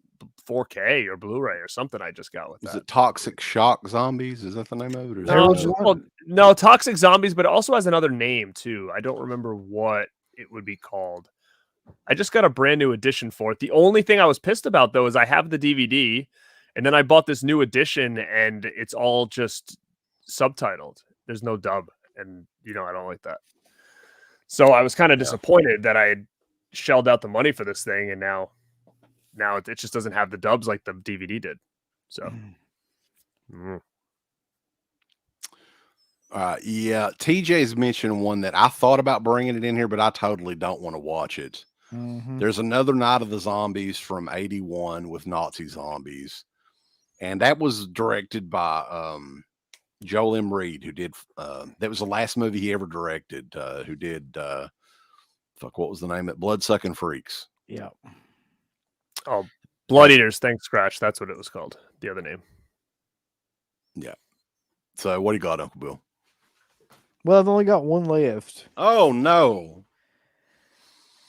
4K or Blu-ray or something. I just got with Is that. it Toxic Shock Zombies? Is that the name of it? Or is There that was the- one. Well, no, Toxic Zombies, but it also has another name too. I don't remember what it would be called. I just got a brand new edition for it. The only thing I was pissed about though is I have the DVD, and then I bought this new edition, and it's all just subtitled. There's no dub, and I don't like that. So I was kind of disappointed that I had shelled out the money for this thing, and now it just doesn't have the dubs like the DVD did. So. Yeah, TJ's mentioned one that I thought about bringing it in here, but I totally don't want to watch it. Mhm. There's another Night of the Zombies from '81 with Nazi zombies, and that was directed by Joel M. Reed, who did that was the last movie he ever directed. Who did what was the name of it? Bloodsucking Freaks. Yeah. Oh, Blood Eaters. Thanks, Scratch. That's what it was called. The other name. Yeah. So what do you got, Uncle Bill? Well, I've only got one left. Oh no.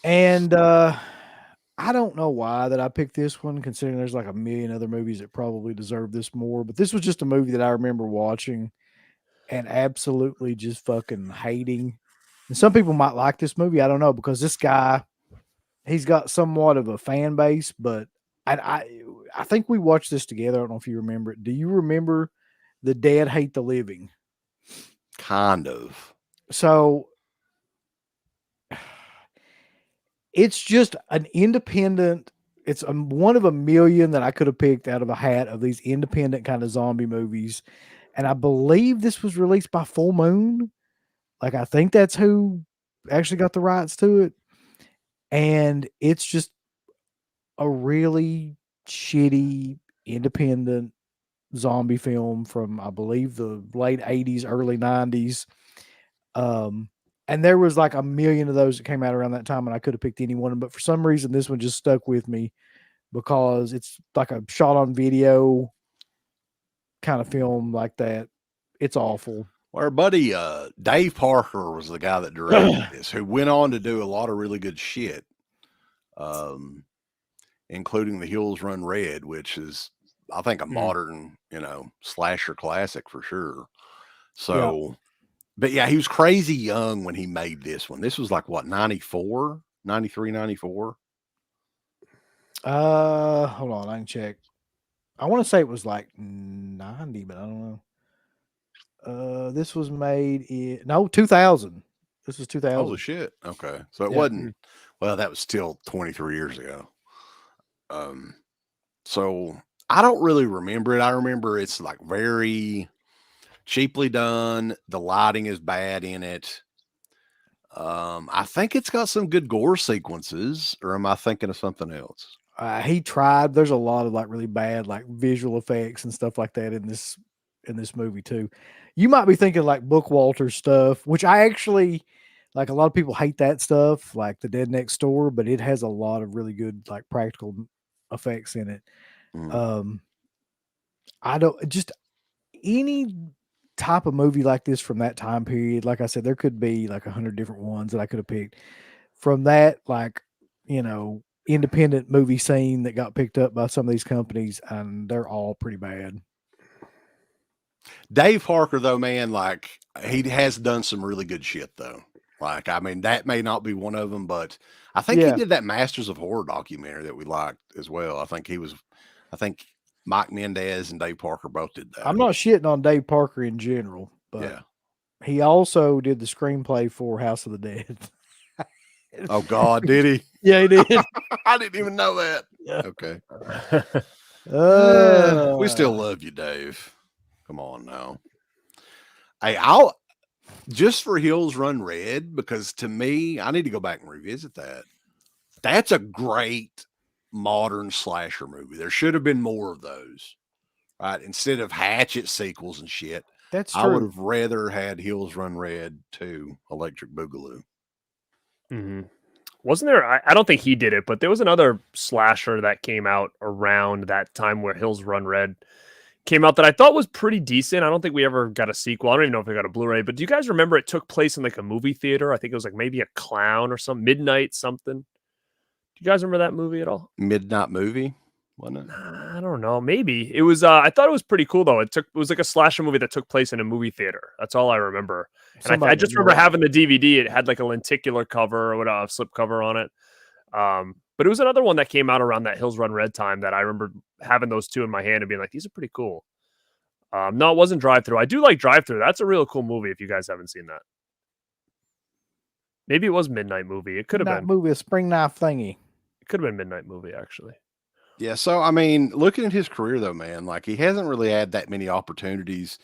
And I don't know why that I picked this one, considering there's like a million other movies that probably deserve this more. But this was just a movie that I remember watching and absolutely just fucking hating. And some people might like this movie. I don't know, because this guy, he's got somewhat of a fan base, but I think we watched this together. I don't know if you remember it. Do you remember The Dead Hate the Living? Kind of. So it's just an independent, it's one of a million that I could have picked out of a hat of these independent kind of zombie movies. And I believe this was released by Full Moon. Like, I think that's who actually got the rights to it. And it's just a really shitty independent zombie film from, I believe, the late 80s, early 90s. And there was like a million of those that came out around that time, and I could have picked any one, but for some reason this one just stuck with me because it's like a shot on video kind of film like that. It's awful. Well, our buddy Dave Parker was the guy that directed this, who went on to do a lot of really good shit, including The Hills Run Red, which is, I think, a modern, slasher classic for sure. So, but yeah, he was crazy young when he made this one. This was like what, 94, 93, 94? Hold on, I can check. I want to say it was like 90, but I don't know. This was made in 2000. This was 2000. Holy shit. Okay. So it wasn't, well, that was still 23 years ago. So I don't really remember it. I remember it's like very cheaply done. The lighting is bad in it. I think it's got some good gore sequences, or am I thinking of something else? He tried. There's a lot of like really bad like visual effects and stuff like that in this movie too. You might be thinking like Bookwalter stuff, which I actually like. A lot of people hate that stuff, like The Dead Next Door, but it has a lot of really good like practical effects in it. I don't just any type of movie like this from that time period. Like I said, there could be like 100 different ones that I could have picked from that, like, independent movie scene that got picked up by some of these companies, and they're all pretty bad. Dave Parker, though, man, like, he has done some really good shit, though. Like, I mean, that may not be one of them, but I think he did that Masters of Horror documentary that we liked as well. I think Mike Mendez and Dave Parker both did that. I'm not shitting on Dave Parker in general, but he also did the screenplay for House of the Dead. Oh God, did he? Yeah, he did. I didn't even know that. Yeah. Okay. We still love you, Dave. Come on now. Hey, I'll just for Hills Run Red, because to me, I need to go back and revisit that. That's a great modern slasher movie. There should have been more of those, right? Instead of Hatchet sequels and shit. That's true. I would have rather had Hills Run Red 2, Electric Boogaloo. Mm-hmm. Wasn't there? I don't think he did it, but there was another slasher that came out around that time where Hills Run Red came out that I thought was pretty decent. I don't think we ever got a sequel. I don't even know if we got a Blu-ray, but do you guys remember it took place in like a movie theater? I think it was like maybe a clown or some midnight something. Do you guys remember that movie at all? Midnight Movie? wasn't it? I don't know. Maybe it was. I thought it was pretty cool though. It was like a slasher movie that took place in a movie theater. That's all I remember. And I just remember having the DVD. It had like a lenticular cover or whatever, slip cover on it. But it was another one that came out around that Hills Run Red time that I remember having those two in my hand and being like, these are pretty cool. No, it wasn't Drive Thru. I do like Drive Thru. That's a real cool movie if you guys haven't seen that. Maybe it was Midnight Movie. It could have been. Movie, a spring knife thingy. It could have been Midnight Movie, actually. Yeah, so I mean, looking at his career though, man, like he hasn't really had that many opportunities.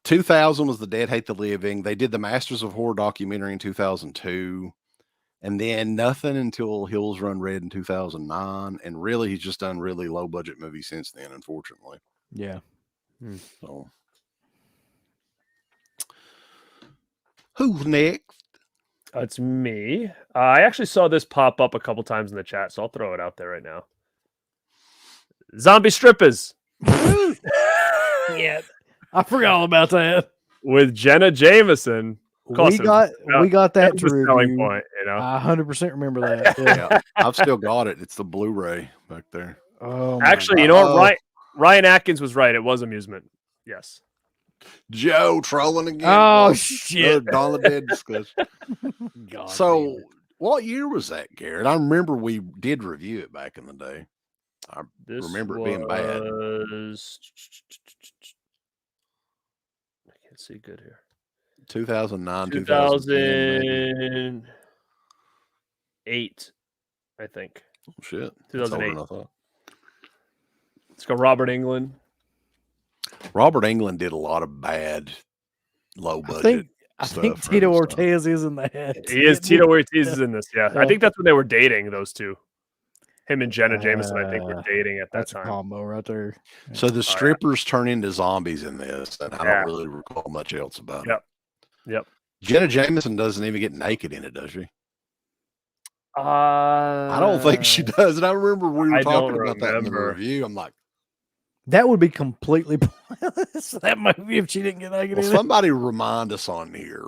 2000 was The Dead Hate the Living. They did the Masters of Horror documentary in 2002. And then nothing until Hills Run Red in 2009. And really, he's just done really low budget movies since then, unfortunately. Yeah. So, who's next? It's me. I actually saw this pop up a couple times in the chat, so I'll throw it out there right now. Zombie Strippers. Yeah. I forgot all about that. With Jenna Jameson. We got that to review. Selling point, you know. I 100% remember that. Yeah, I've still got it. It's the Blu-ray back there. Oh, actually, you know what? Ryan Atkins was right. It was amusement. Yes. Joe trolling again. Oh shit! Dawn of the Dead discussion. God, so, what year was that, Garrett? I remember we did review it back in the day. I remember it being bad. I can't see good here. 2009, 2008, I think. Oh, shit. 2008. Let's go Robert Englund. Robert Englund did a lot of bad, low budget I think Tito Ortiz is in that. He is. Tito Ortiz is in this, yeah. I think that's when they were dating, those two. Him and Jenna Jameson, I think, were dating at that time. That's a combo right there. So the strippers turn into zombies in this, and I don't really recall much else about it. Yep. Jenna Jameson doesn't even get naked in it, does she? I don't think she does. And I remember we were talking about that in the review. I'm like, that would be completely pointless. That movie if she didn't get naked in it. Somebody remind us on here,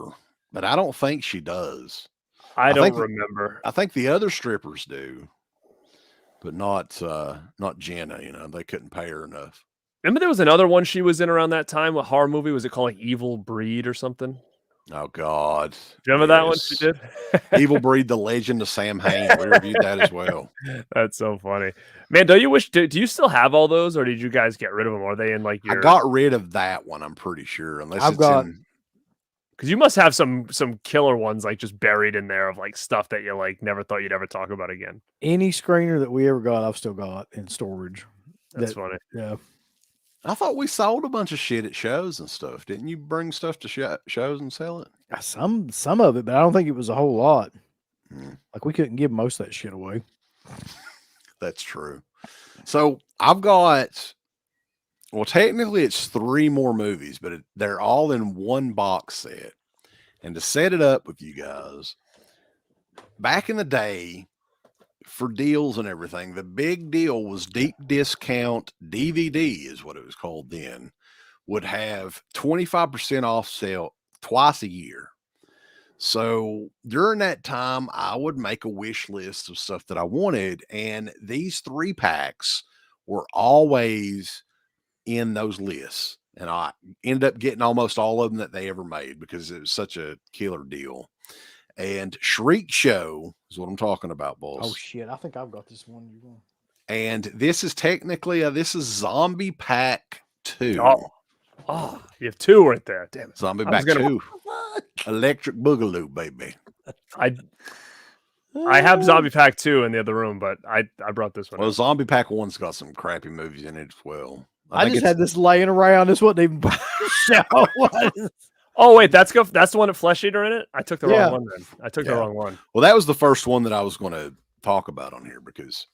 but I don't think she does. I don't remember. I think the other strippers do, but not Jenna. You know, they couldn't pay her enough. Remember there was another one she was in around that time, a horror movie. Was it called like Evil Breed or something? Oh God! Do you remember that one she did? Evil Breed: The Legend of Sam Hain. We reviewed that as well. That's so funny, man. Do you still have all those, or did you guys get rid of them? Are they in like your? I got rid of that one. I'm pretty sure, unless because you must have some killer ones like just buried in there of like stuff that you like never thought you'd ever talk about again. Any screener that we ever got, I've still got in storage. That's funny. Yeah. I thought we sold a bunch of shit at shows and stuff. Didn't you bring stuff to shows and sell it? Some of it, but I don't think it was a whole lot. Like we couldn't give most of that shit away. That's true. So I've got, well, technically it's 3 more movies, but they're all in one box set. And to set it up with you guys, back in the day, for deals and everything, the big deal was Deep Discount DVD is what it was called then, would have 25% off sale twice a year. So during that time, I would make a wish list of stuff that I wanted, and these 3-packs were always in those lists, and I ended up getting almost all of them that they ever made because it was such a killer deal. And Creepshow is what I'm talking about, boss. Oh shit! I think I've got this one. And this is technically this is Zombie Pack 2. Oh, you have 2 right there. Damn it! Zombie Pack 2. Electric Boogaloo, baby. I have Zombie Pack 2 in the other room, but I brought this one. Well, Zombie Pack 1's got some crappy movies in it as well. I just had this laying around. This wasn't even show. Oh wait, that's the one with Flesh Eater in it. I took the wrong one then. I took the wrong one. Well, that was the first one that I was going to talk about on here because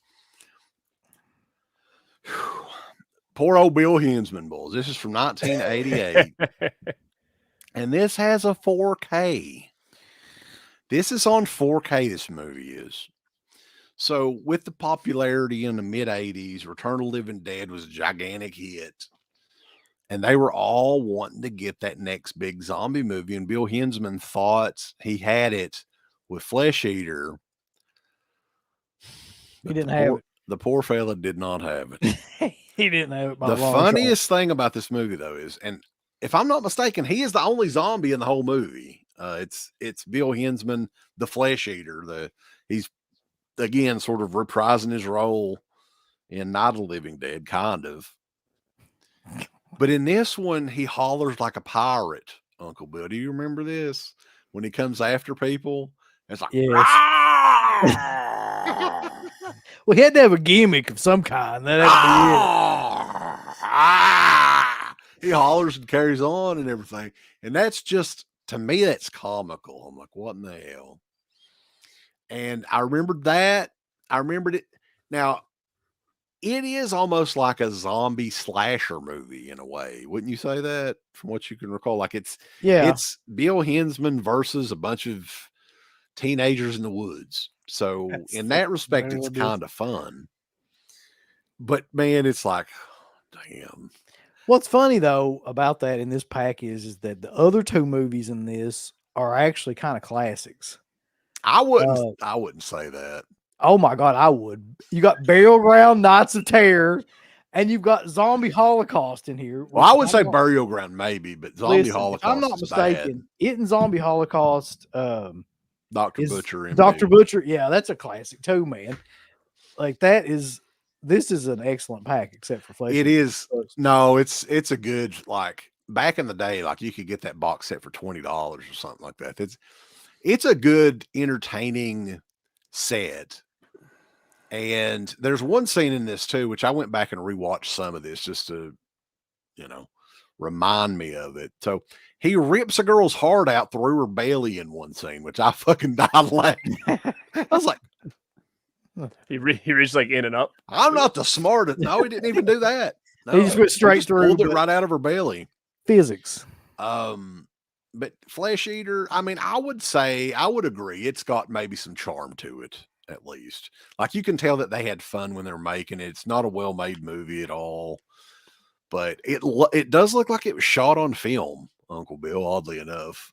poor old Bill Hinsman, boys. This is from 1988, and this has a 4K. This is on 4K. This movie is. So with the popularity in the mid 80s, Return of the Living Dead was a gigantic hit. And they were all wanting to get that next big zombie movie. And Bill Hinsman thought he had it with Flesh Eater. He didn't have it. The poor fella did not have it. He didn't have it by The a long funniest thing about this movie, though, is, and if I'm not mistaken, he is the only zombie in the whole movie. It's Bill Hinsman, the Flesh Eater. He's again sort of reprising his role in Night of the Living Dead, kind of. But in this one, he hollers like a pirate. Uncle Bill, do you remember this? When he comes after people, it's like, Yes. We had to have a gimmick of some kind. That had to be it. He hollers and carries on and everything. And that's just, to me, that's comical. I'm like, what in the hell? And I remembered that. I remembered it. Now, it is almost like a zombie slasher movie in a way. Wouldn't you say that, from what you can recall? Like it's Bill Hinsman versus a bunch of teenagers in the woods. So in that respect, it's kind of fun. But man, it's like, damn. What's funny though about that in this pack is that the other two movies in this are actually kind of classics. I wouldn't say that. Oh my God, I would. You got Burial Ground, Nights of Terror, and you've got Zombie Holocaust in here. Well, I would say Burial Ground maybe, but Zombie Holocaust. If I'm not mistaken, it and Zombie Holocaust. Dr. Butcher. Dr. Butcher, yeah, that's a classic too, man. Like this is an excellent pack, except for Flesh. It is. No, it's a good, like, back in the day, like you could get that box set for $20 or something like that. It's a good, entertaining set. And there's one scene in this too, which I went back and rewatched some of this just to, remind me of it. So he rips a girl's heart out through her belly in one scene, which I fucking died laughing. I was like, he reached like in and up. I'm not the smartest. No, he didn't even do that. No, he just went straight through. Pulled it right out of her belly. Physics. But Flesh Eater, I mean, I would agree. It's got maybe some charm to it, at least. Like you can tell that they had fun when they're making it. It's not a well-made movie at all, but it does look like it was shot on film, Uncle Bill, oddly enough,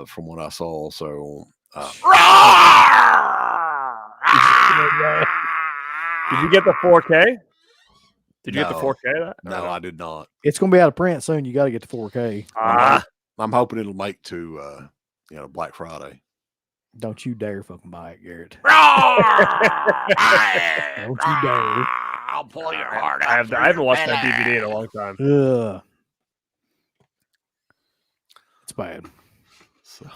from what I saw. So, did you get the 4K? Did you get the 4K? That? No, I did not. It's going to be out of print soon. You got to get the 4K. I'm hoping it'll make to, Black Friday. Don't you dare fucking buy it, Garrett. Don't you dare. I'll pull your heart out. I haven't watched that DVD in a long time. It's bad. So,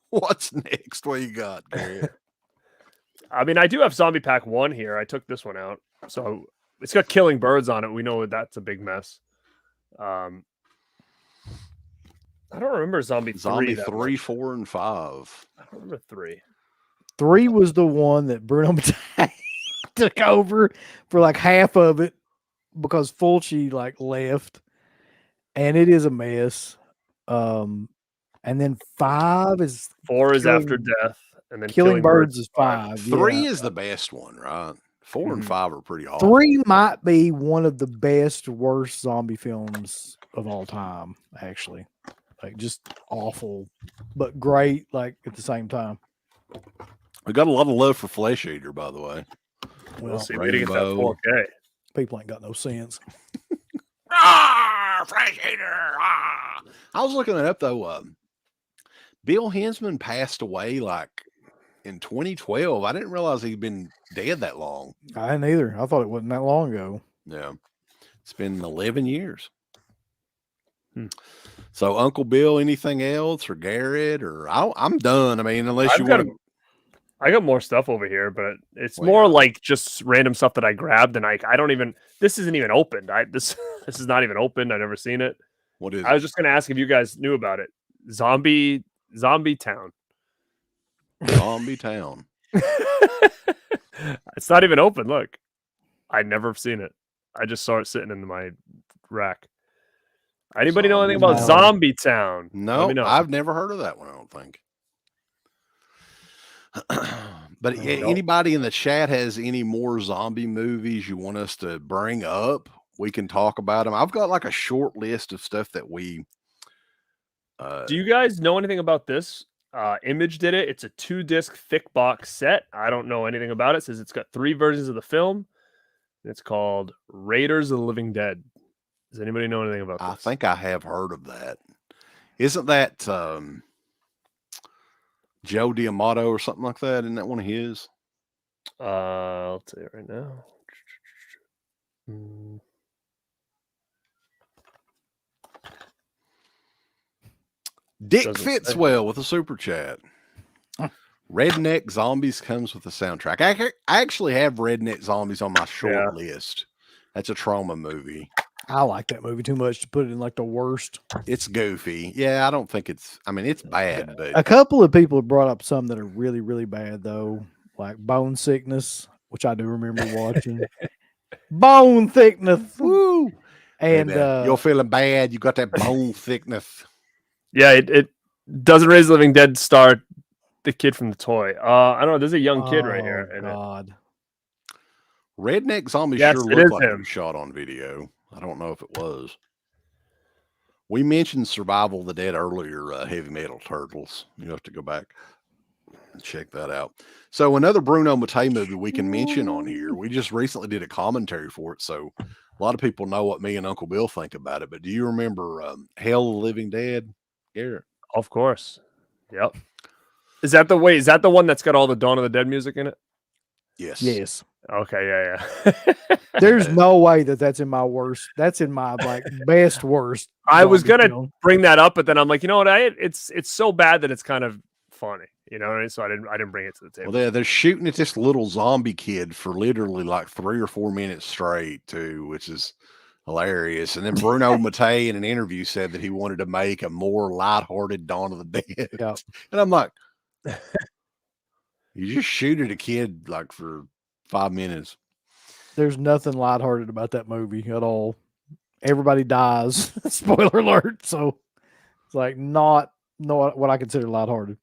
what's next? What you got, Garrett? I mean, I do have Zombie Pack 1 here. I took this one out. So it's got killing birds on it. We know that's a big mess. I don't remember Zombie 3, 4, and 5. I don't remember 3. 3 was the one that Bruno Mattei took over for like half of it because Fulci like left, and it is a mess. And then 4 is After Death, and then Killing Birds is 5. 3 is the best one, right? 4 and 5 are pretty awesome. 3 might be one of the best, worst zombie films of all time, actually. Like just awful, but great, like at the same time. We got a lot of love for Flesh Eater, by the way. We'll see. We get that 4K. People ain't got no sense. Flesh Eater! I was looking it up though. Bill Hinsman passed away like in 2012. I didn't realize he'd been dead that long. I didn't either. I thought it wasn't that long ago. Yeah, it's been 11 years. So, Uncle Bill, anything else, or Garrett, or I'm done. I mean, unless you want to. I got more stuff over here, but it's more like just random stuff that I grabbed, and I don't even. This isn't even opened. This is not even opened. I've never seen it. What is? I was just going to ask if you guys knew about it. Zombie Town. Zombie Town. It's not even open. Look, I'd never seen it. I just saw it sitting in my rack. Anybody know anything about Zombie Town? No, I've never heard of that one, I don't think. But anybody in the chat has any more zombie movies you want us to bring up? We can talk about them. I've got like a short list of stuff that we... Do you guys know anything about this? Image did it. It's a 2-disc thick box set. I don't know anything about it. It says it's got 3 versions of the film. It's called Raiders of the Living Dead. Does anybody know anything about this? I think I have heard of that. Isn't that Joe D'Amato or something like that? Isn't that one of his? I'll tell you right now. Dick Doesn't Fitzwell with a super chat. Redneck Zombies comes with the soundtrack. I actually have Redneck Zombies on my short list. That's a trauma movie. I like that movie too much to put it in like the worst. It's goofy. Yeah, I don't think it's, I mean, it's bad, but a couple of people have brought up some that are really, really bad though, like Bone Sickness, which I do remember watching. Bone Thickness. Woo! And you're feeling bad. You got that bone thickness. Yeah, it doesn't Raise the Living Dead star the kid from the toy. I don't know. There's a young kid right here. God. Redneck Zombies Yes, sure it looked is like him. it was shot on video. I don't know if it was. We mentioned Survival of the Dead earlier, Heavy Metal Turtles. You have to go back and check that out. So another Bruno Mattei movie we can mention on here. We just recently did a commentary for it, so a lot of people know what me and Uncle Bill think about it. But do you remember Hell of the Living Dead, Garrett? Of course. Yep. Is that the one that's got all the Dawn of the Dead music in it? Yes. Yes. Okay, yeah. There's no way that's in my worst. That's in my like best worst. I was gonna film. bring that up, but then I'm like, you know what? It's so bad that it's kind of funny, you know. So I didn't bring it to the table. Well, they're shooting at this little zombie kid for literally like 3 or 4 minutes straight too, which is hilarious. And then Bruno Mattei in an interview said that he wanted to make a more lighthearted Dawn of the Dead. Yep. And I'm like, you just shoot at a kid like for 5 minutes. There's nothing lighthearted about that movie at all. Everybody dies. Spoiler alert. So it's like not what I consider lighthearted.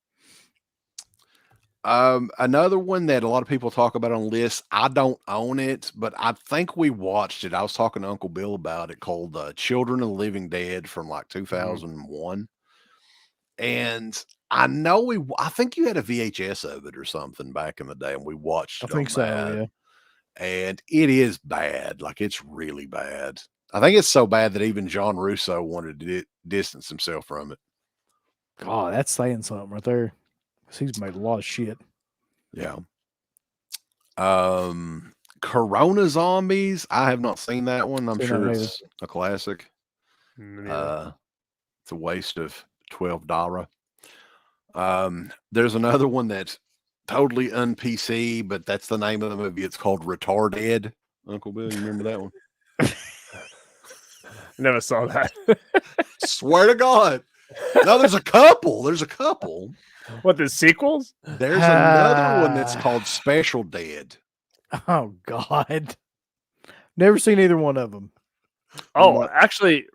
Another one that a lot of people talk about on lists. I don't own it, but I think we watched it. I was talking to Uncle Bill about it, called Children of the Living Dead from like 2001. And I think you had a VHS of it or something back in the day, and we watched it. I think so, yeah. And it is bad. Like, it's really bad. I think it's so bad that even John Russo wanted to distance himself from it. God, that's saying something right there. He's made a lot of shit. Yeah. Corona Zombies. I have not seen that one. I'm sure it's a classic. It's a waste of $12. There's another one that's totally un-PC, but that's the name of the movie. It's called Retarded. Uncle Bill, you remember that one? Never saw that. Swear to God. No, there's a couple. What, the sequels? There's another one that's called Special Dead. Oh, God. Never seen either one of them. Oh, actually,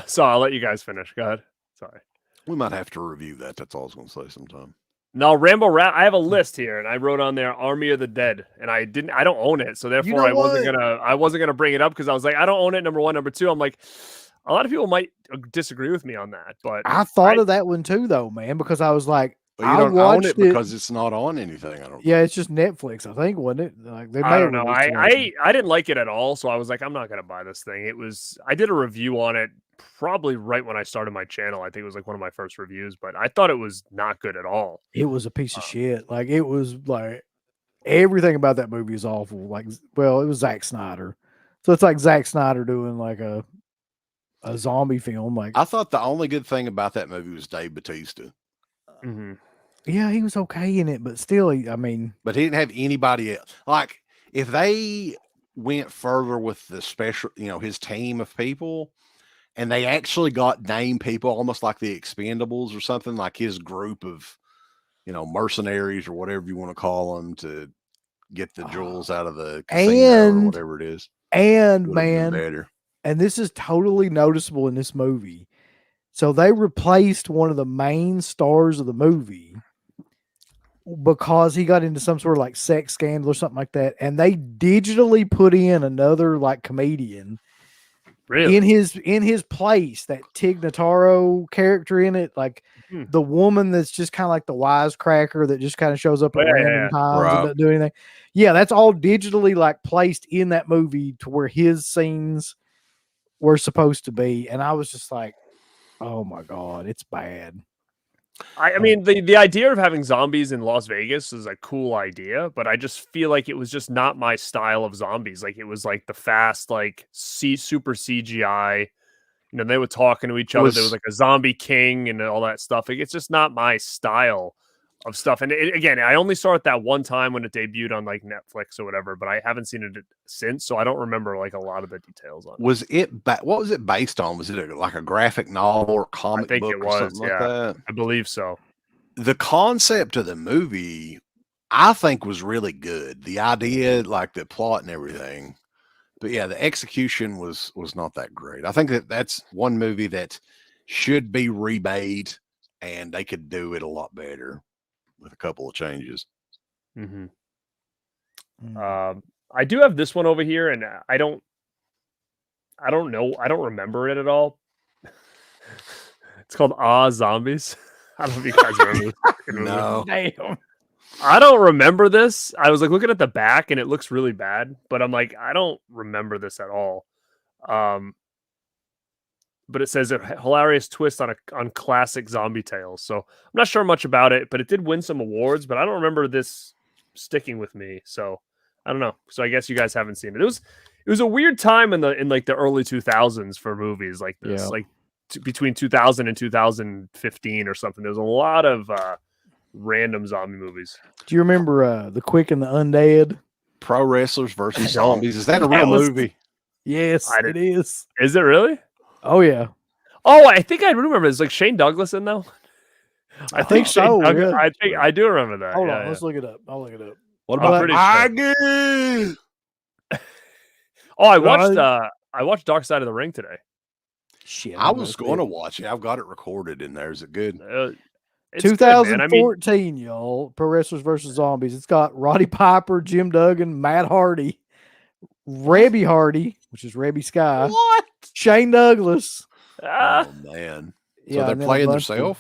so I'll let you guys finish. Go ahead. Sorry. We might have to review that. That's all I was going to say sometime. No, Rambo Rat. I have a list here, and I wrote on there Army of the Dead, and I don't own it, so therefore I wasn't gonna bring it up because I was like, I don't own it. Number one, number two, I'm like, a lot of people might disagree with me on that, but I thought of that one too, though, man, because I was like, well, you don't own it because it's not on anything. I don't. Yeah, it's just Netflix, I think, wasn't it? Like I don't know. I didn't like it at all, so I was like, I'm not gonna buy this thing. I did a review on it probably right when I started my channel. I think it was like one of my first reviews, but I thought it was not good at all. It was a piece of shit. Like, it was like everything about that movie is awful. Like, well, it was Zack Snyder, so it's like Zack Snyder doing like a zombie film. Like, I thought the only good thing about that movie was Dave Bautista. Mm-hmm. Yeah, he was okay in it, but still, but he didn't have anybody else. Like, if they went further with the special, his team of people, and they actually got named people, almost like the Expendables or something, like his group of, mercenaries or whatever you want to call them, to get the jewels out of the casino or whatever it is. And man, better. And this is totally noticeable in this movie. So they replaced one of the main stars of the movie because he got into some sort of like sex scandal or something like that. And they digitally put in another like comedian Really? in his place, that Tig Notaro character in it, like the woman that's just kind of like the wisecracker that just kind of shows up at random times and Right. doesn't do anything. Yeah, that's all digitally like placed in that movie to where his scenes were supposed to be. And I was just like, oh my God, it's bad. I mean, the idea of having zombies in Las Vegas is a cool idea, but I just feel like it was just not my style of zombies. Like, it was like the fast, like super CGI. You know, they were talking to each other. There was like a zombie king and all that stuff. Like, it's just not my style of stuff. And again, I only saw it that one time when it debuted on like Netflix or whatever, but I haven't seen it since, so I don't remember like a lot of the details on it. Was it what was it based on? Was it like a graphic novel or comic book or something like that? I believe so. The concept of the movie, I think, was really good. The idea, like the plot and everything. But yeah, the execution was not that great. I think that's one movie that should be remade, and they could do it a lot better with a couple of changes. I do have this one over here, and I don't know. I don't remember it at all. It's called Zombies. I don't know if you guys remember this. No. Damn. I don't remember this. I was like looking at the back and it looks really bad, but I'm like, I don't remember this at all. But it says a hilarious twist on classic zombie tales. So I'm not sure much about it, but it did win some awards, but I don't remember this sticking with me. So I don't know. So I guess you guys haven't seen it. It was a weird time in like the early 2000s for movies like this, like between 2000 and 2015 or something. There was a lot of random zombie movies. Do you remember The Quick and the Undead? Pro Wrestlers versus Zombies. Is that a real movie? Yes, it is. Is it really? Oh yeah. Oh, I think I remember. It's like Shane Douglas in though. I think so. I do remember that. Hold on, let's look it up. I'll look it up. What about Aggie? I watched Dark Side of the Ring today. Shit, I was going to watch it. I've got it recorded in there. Is it good? 2014, good, y'all. Pro Wrestlers versus Zombies. It's got Roddy Piper, Jim Duggan, Matt Hardy, Rebby Hardy, which is Rebby Sky. What? Shane Douglas. Oh man. So they're playing themselves?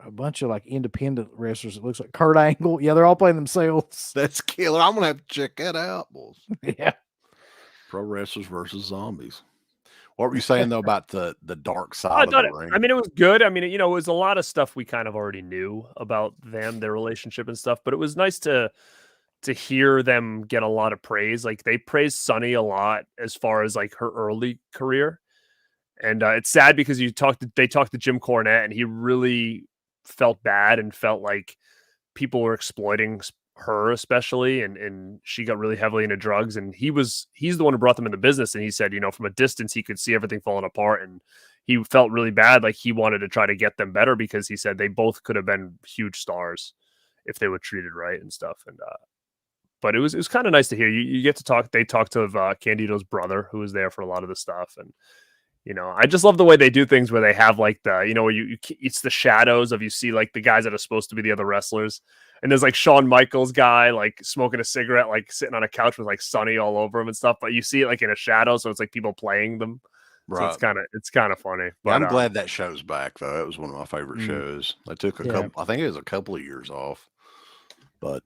A bunch of like independent wrestlers. It looks like Kurt Angle. Yeah, they're all playing themselves. That's killer. I'm gonna have to check that out, boys. Yeah. Pro Wrestlers versus Zombies. What were you saying though about the dark side of the ring? I mean, it was good. I mean, it was a lot of stuff we kind of already knew about them, their relationship and stuff, but it was nice to hear them get a lot of praise. Like they praised Sunny a lot as far as like her early career. And it's sad because they talked to Jim Cornette and he really felt bad and felt like people were exploiting her especially, and she got really heavily into drugs, and he's the one who brought them in the business, and he said, from a distance he could see everything falling apart, and he felt really bad, like he wanted to try to get them better because he said they both could have been huge stars if they were treated right and stuff. And but it was kind of nice to hear. You get to talk. They talked to Candido's brother, who was there for a lot of the stuff, and I just love the way they do things where they have like the where it's the shadows of, you see like the guys that are supposed to be the other wrestlers. And there's like Shawn Michaels guy, like smoking a cigarette, like sitting on a couch with like Sunny all over him and stuff. But you see it like in a shadow. So it's like people playing them. Right. So it's kind of funny. But I'm glad that show's back though. It was one of my favorite shows. I took a couple, I think it was a couple of years off, but,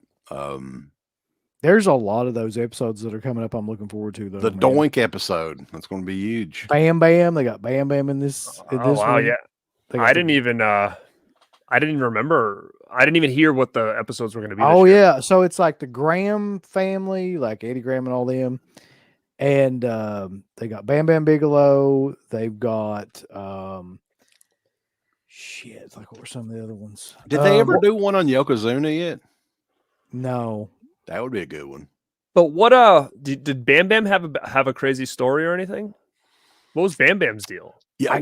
there's a lot of those episodes that are coming up. I'm looking forward to though. The Doink episode. That's going to be huge. Bam Bam. They got Bam Bam in this. Wow. One. Yeah. I didn't even remember. I didn't even hear what the episodes were going to be. Oh yeah. So it's like the Graham family, like Eddie Graham and all them. And they got Bam Bam Bigelow. They've got shit. Like what were some of the other ones? Did they ever do one on Yokozuna yet? No. That would be a good one. But what did Bam Bam have a crazy story or anything? What was Bam Bam's deal? Yeah,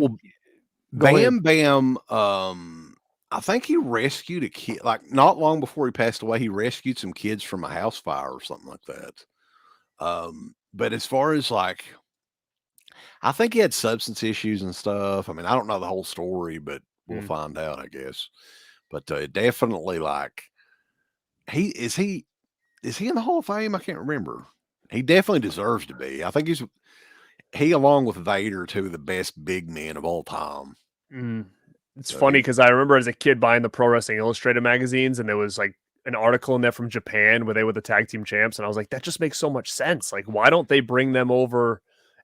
Bam Bam, I think he rescued a kid, like not long before he passed away, he rescued some kids from a house fire or something like that. But as far as like, I think he had substance issues and stuff. I mean, I don't know the whole story, but we'll find out, I guess. But definitely like, is he in the Hall of Fame? I can't remember. He definitely deserves to be. I think he along with Vader, two of the best big men of all time. It's So funny he- because I remember as a kid buying the Pro Wrestling Illustrated magazines, and there was like an article in there from Japan where they were the tag team champs, and I was like, that just makes so much sense. Like, why don't they bring them over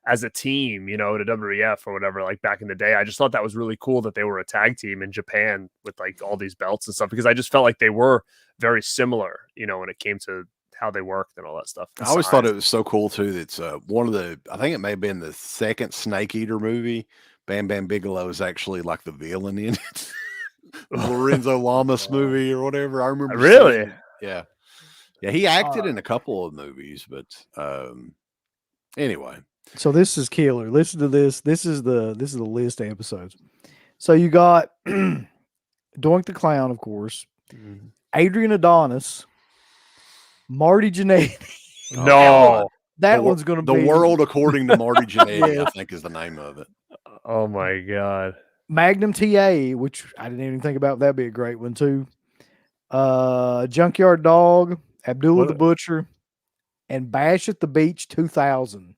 as a team, to WWF or whatever, like back in the day? I just thought that was really cool that they were a tag team in Japan with like all these belts and stuff, because I just felt like they were very similar, when it came to how they worked and all that stuff. I always thought it was so cool too. That's one of the, I think it may have been the second Snake Eater movie. Bam Bam Bigelow is actually like the villain in it. Lorenzo Lamas movie or whatever. I remember. Really? Yeah. He acted in a couple of movies, but anyway. So this is killer. Listen to this. This is the list of episodes. So you got Doink the Clown, of course, Adrian Adonis, Marty Jannetty. No. That one's going to be The World According to Marty Jannetty, Yes. I think is the name of it. Oh my God. Magnum TA, which I didn't even think about. That'd be a great one too. Junkyard Dog, Abdullah the Butcher, and Bash at the Beach 2000.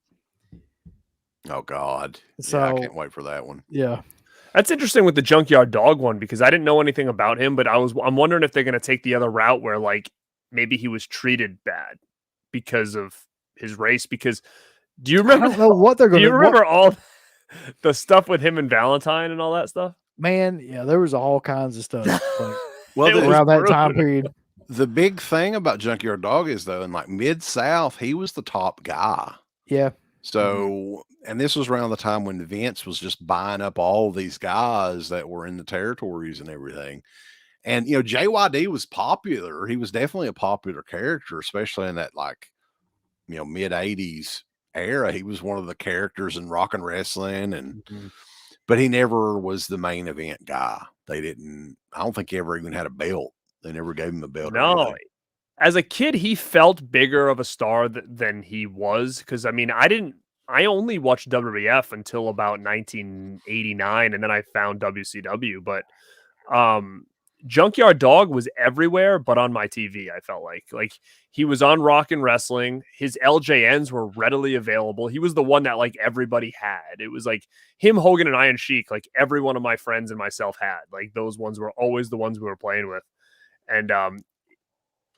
Oh God. So I can't wait for that one. Yeah. That's interesting with the Junkyard Dog one, because I didn't know anything about him, but I'm wondering if they're going to take the other route where like maybe he was treated bad because of his race. Because do you remember? I don't know what they're going to do. You remember all the stuff with him and Valentine and all that stuff? Man, yeah, there was all kinds of stuff like, Well, around that time period. The big thing about Junkyard Dog is though, in like Mid-South, he was the top guy. Yeah. So, and this was around the time when Vince was just buying up all these guys that were in the territories and everything. And, JYD was popular. He was definitely a popular character, especially in that like, mid 80s era. He was one of the characters in rock and wrestling, and, but he never was the main event guy. I don't think he ever even had a belt. They never gave him a belt. No. As a kid, he felt bigger of a star than he was. Because, I only watched WWF until about 1989, and then I found WCW. But Junkyard Dog was everywhere but on my TV, I felt like. Like, he was on Rock and Wrestling. His LJNs were readily available. He was the one that, like, everybody had. It was like him, Hogan, and Iron Sheik. Like, every one of my friends and myself had. Like, those ones were always the ones we were playing with. And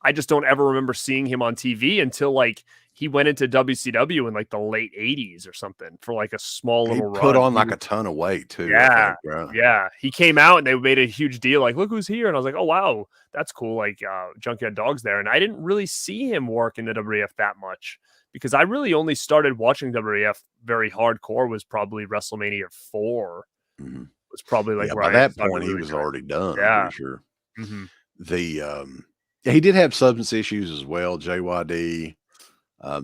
I just don't ever remember seeing him on TV until like he went into WCW in like the late 80s or something for like a small little run. Put on like a ton of weight too. Yeah. I think, Yeah. He came out and they made a huge deal. Like, look who's here. And I was like, oh, wow, that's cool. Like Junkyard Dog's there. And I didn't really see him work in the WWF that much because I really only started watching WWF very hardcore was probably WrestleMania 4. Was probably like by that point he was already done. Yeah. I'm pretty sure. He did have substance issues as well, JYD.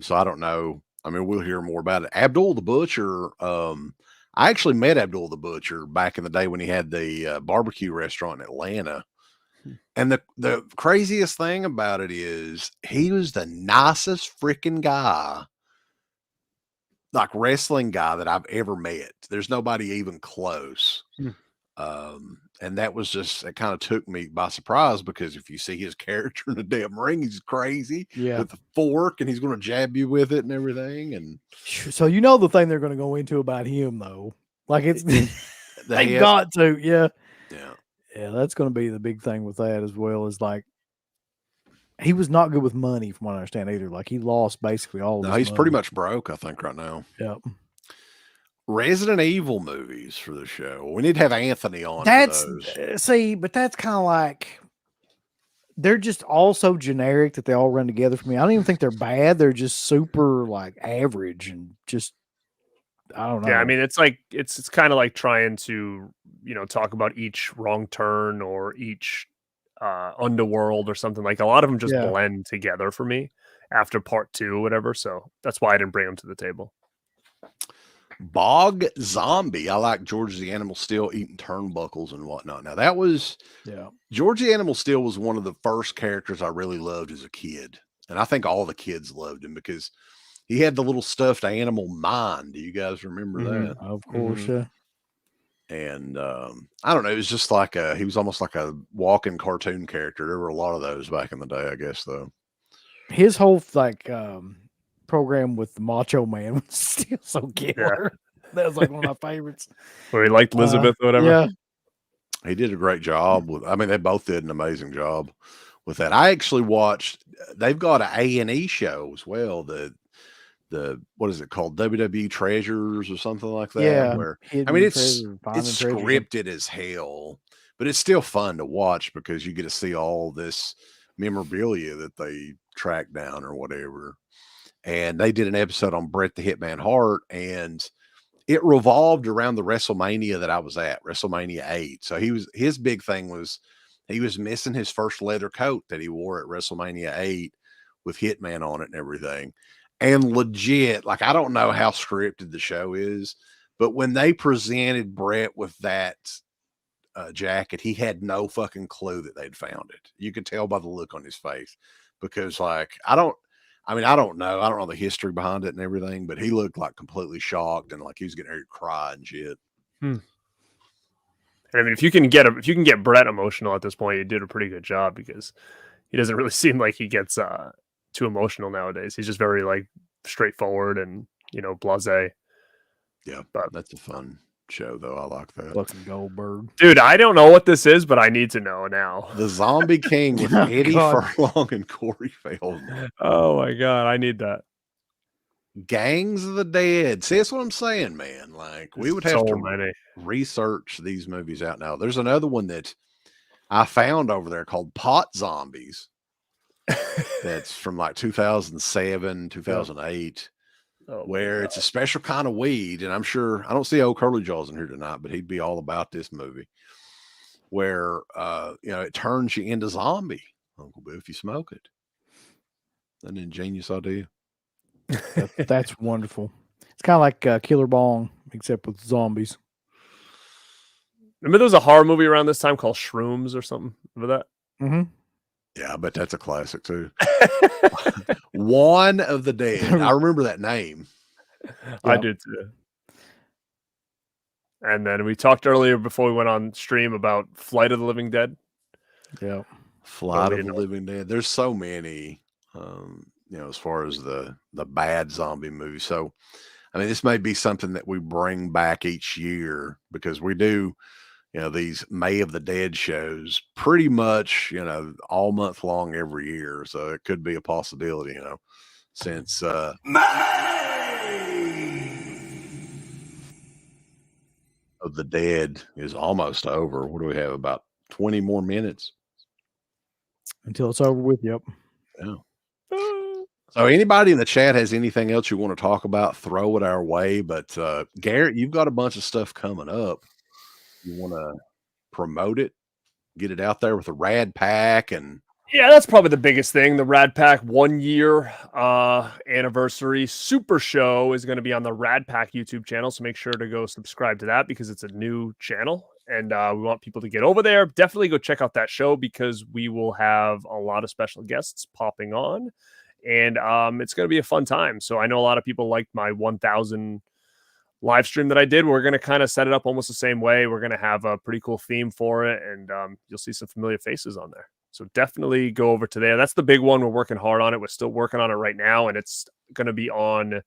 So I don't know. We'll hear more about it. Abdul the Butcher. I actually met Abdul the Butcher back in the day when he had the barbecue restaurant in Atlanta. And the craziest thing about it is he was the nicest freaking guy, like wrestling guy that I've ever met. There's nobody even close. And that was just, it kind of took me by surprise because if you see his character in the damn ring, he's crazy with the fork and he's going to jab you with it and everything. And so, the thing they're going to go into about him though, like it's, they got to, yeah. That's going to be the big thing with that as well as like, he was not good with money from what I understand either. Like he lost basically all of his he's money. pretty much broke, I think right now. Yep. Resident Evil movies for the show. We need to have Anthony on. That's for those. See, but that's kind of like they're just all so generic that they all run together for me. I don't even think they're bad. They're just super like average and just I don't know. Yeah, it's like it's kind of like trying to talk about each Wrong Turn or each Underworld or something. Like a lot of them just blend together for me after part 2 or whatever. So that's why I didn't bring them to the table. Bog Zombie. I like George the Animal Steel eating turnbuckles and whatnot. Now that was George the Animal Steel was one of the first characters I really loved as a kid. And I think all the kids loved him because he had the little stuffed animal mind. Do you guys remember that? Of course, yeah. And I don't know, it was just like he was almost like a walking cartoon character. There were a lot of those back in the day, I guess, though. His whole like program with the Macho Man was still so killer. That was like one of my favorites. Where he liked Elizabeth or whatever. Yeah. He did a great job with. I mean, they both did an amazing job with that. I actually watched. They've got an A&E show as well. The what is it called? WWE Treasures or something like that. Yeah. Where Hidden I mean, it's Treasure, Finding Treasure. scripted as hell, but it's still fun to watch because you get to see all this memorabilia that they tracked down or whatever. And they did an episode on Bret the Hitman Hart, and it revolved around the WrestleMania that I was at, WrestleMania 8. So his big thing was he was missing his first leather coat that he wore at WrestleMania 8 with Hitman on it and everything. And legit, like, I don't know how scripted the show is, but when they presented Bret with that jacket, he had no fucking clue that they'd found it. You could tell by the look on his face because, like, I don't know the history behind it and everything, but he looked like completely shocked and like he was getting ready to cry and shit. I mean, if you can get Bret emotional at this point, you did a pretty good job because he doesn't really seem like he gets too emotional nowadays. He's just very like straightforward and, you know, blasé. Yeah, but that's a fun show though. I like that. Fucking Goldberg. Dude, I don't know what this is, but I need to know now. The Zombie King with Eddie Furlong and Corey Feldman. Oh my God, I need that. Gangs of the Dead. See, that's what I'm saying, man. Like, we would have to research these movies out now. There's another one that I found over there called Pot Zombies. That's from like 2007, 2008, where it's a special kind of weed. And I'm sure, I don't see old Curly Jaws in here tonight, but he'd be all about this movie where, you know, it turns you into zombie, Uncle Bill, if you smoke it. An ingenious idea. That's wonderful. It's kind of like Killer Bong, except with zombies. Remember there was a horror movie around this time called Shrooms or something? Remember that? Mm-hmm. Yeah, I bet that's a classic too. One of the Dead. I remember that name. I do too. And then we talked earlier before we went on stream about Flight of the Living Dead. Yeah. Flight of the Living Dead. There's so many, you know, as far as the bad zombie movies. So, I mean, this may be something that we bring back each year because we do, you know, these May of the Dead shows pretty much, you know, all month long every year. So it could be a possibility, you know, since of the Dead is almost over. What do we have? About 20 more minutes until it's over with. Yep. Yeah. So anybody in the chat has anything else you want to talk about, throw it our way. But Garrett, you've got a bunch of stuff coming up. You want to promote it, get it out there with a Rad Pack and yeah, that's probably the biggest thing. The Rad Pack 1 year anniversary super show is going to be on the Rad Pack YouTube channel. So make sure to go subscribe to that because it's a new channel and we want people to get over there. Definitely go check out that show because we will have a lot of special guests popping on and it's going to be a fun time. So I know a lot of people liked my 1000 live stream that I did. We're going to kind of set it up almost the same way. We're going to have a pretty cool theme for it and you'll see some familiar faces on there. So definitely go over to there. That's the big one. We're working hard on it. We're still working on it right now. And it's going to be on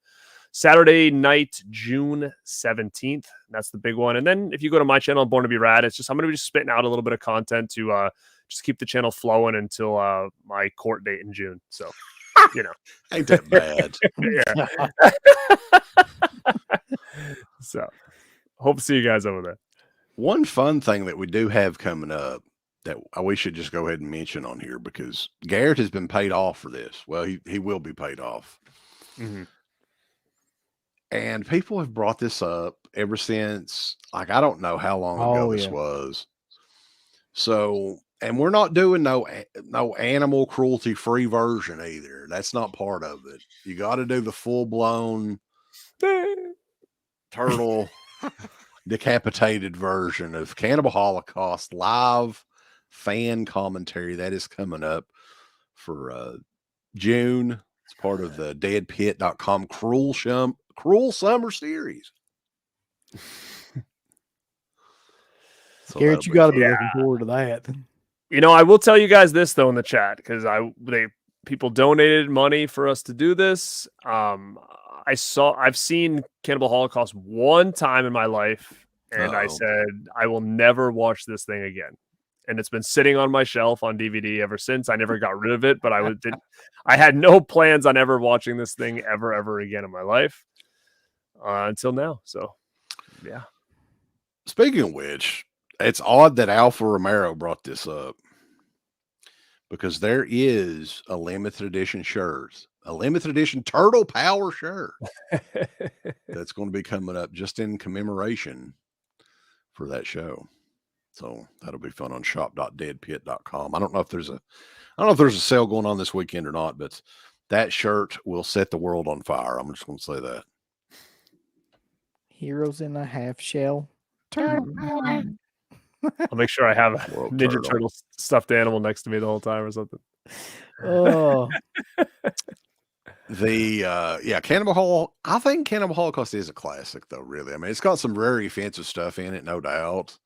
Saturday night, June 17th. That's the big one. And then if you go to my channel, Born to Be Rad, it's just, I'm going to be just spitting out a little bit of content to just keep the channel flowing until my court date in June. So, you know, ain't that bad. Yeah. So hope to see you guys over there. One fun thing that we do have coming up that we should just go ahead and mention on here because Garrett has been paid off for this. Well, he will be paid off. Mm-hmm. And people have brought this up ever since, like, I don't know how long ago this was. So, and we're not doing no animal cruelty free version either. That's not part of it. You got to do the full blown turtle decapitated version of Cannibal Holocaust live fan commentary that is coming up for June. It's part of the DEADPIT.com Cruel Summer Series. So Garrett, you got to be looking forward to that. You know, I will tell you guys this though in the chat because people donated money for us to do this. I've seen Cannibal Holocaust one time in my life, and I said I will never watch this thing again. And it's been sitting on my shelf on DVD ever since. I never got rid of it, but I had no plans on ever watching this thing ever again in my life until now. So, yeah. Speaking of which, it's odd that Alpha Romero brought this up, because there is a limited edition shirt, a limited edition Turtle Power shirt that's going to be coming up just in commemoration for that show. So that'll be fun on shop.deadpit.com. I don't know if there's a sale going on this weekend or not, but that shirt will set the world on fire. I'm just going to say that. Heroes in a half shell. Turtle Power. I'll make sure I have a Ninja Turtle stuffed animal next to me the whole time or something. Oh, Cannibal Holocaust. I think Cannibal Holocaust is a classic, though. Really, I mean, it's got some very offensive stuff in it, no doubt.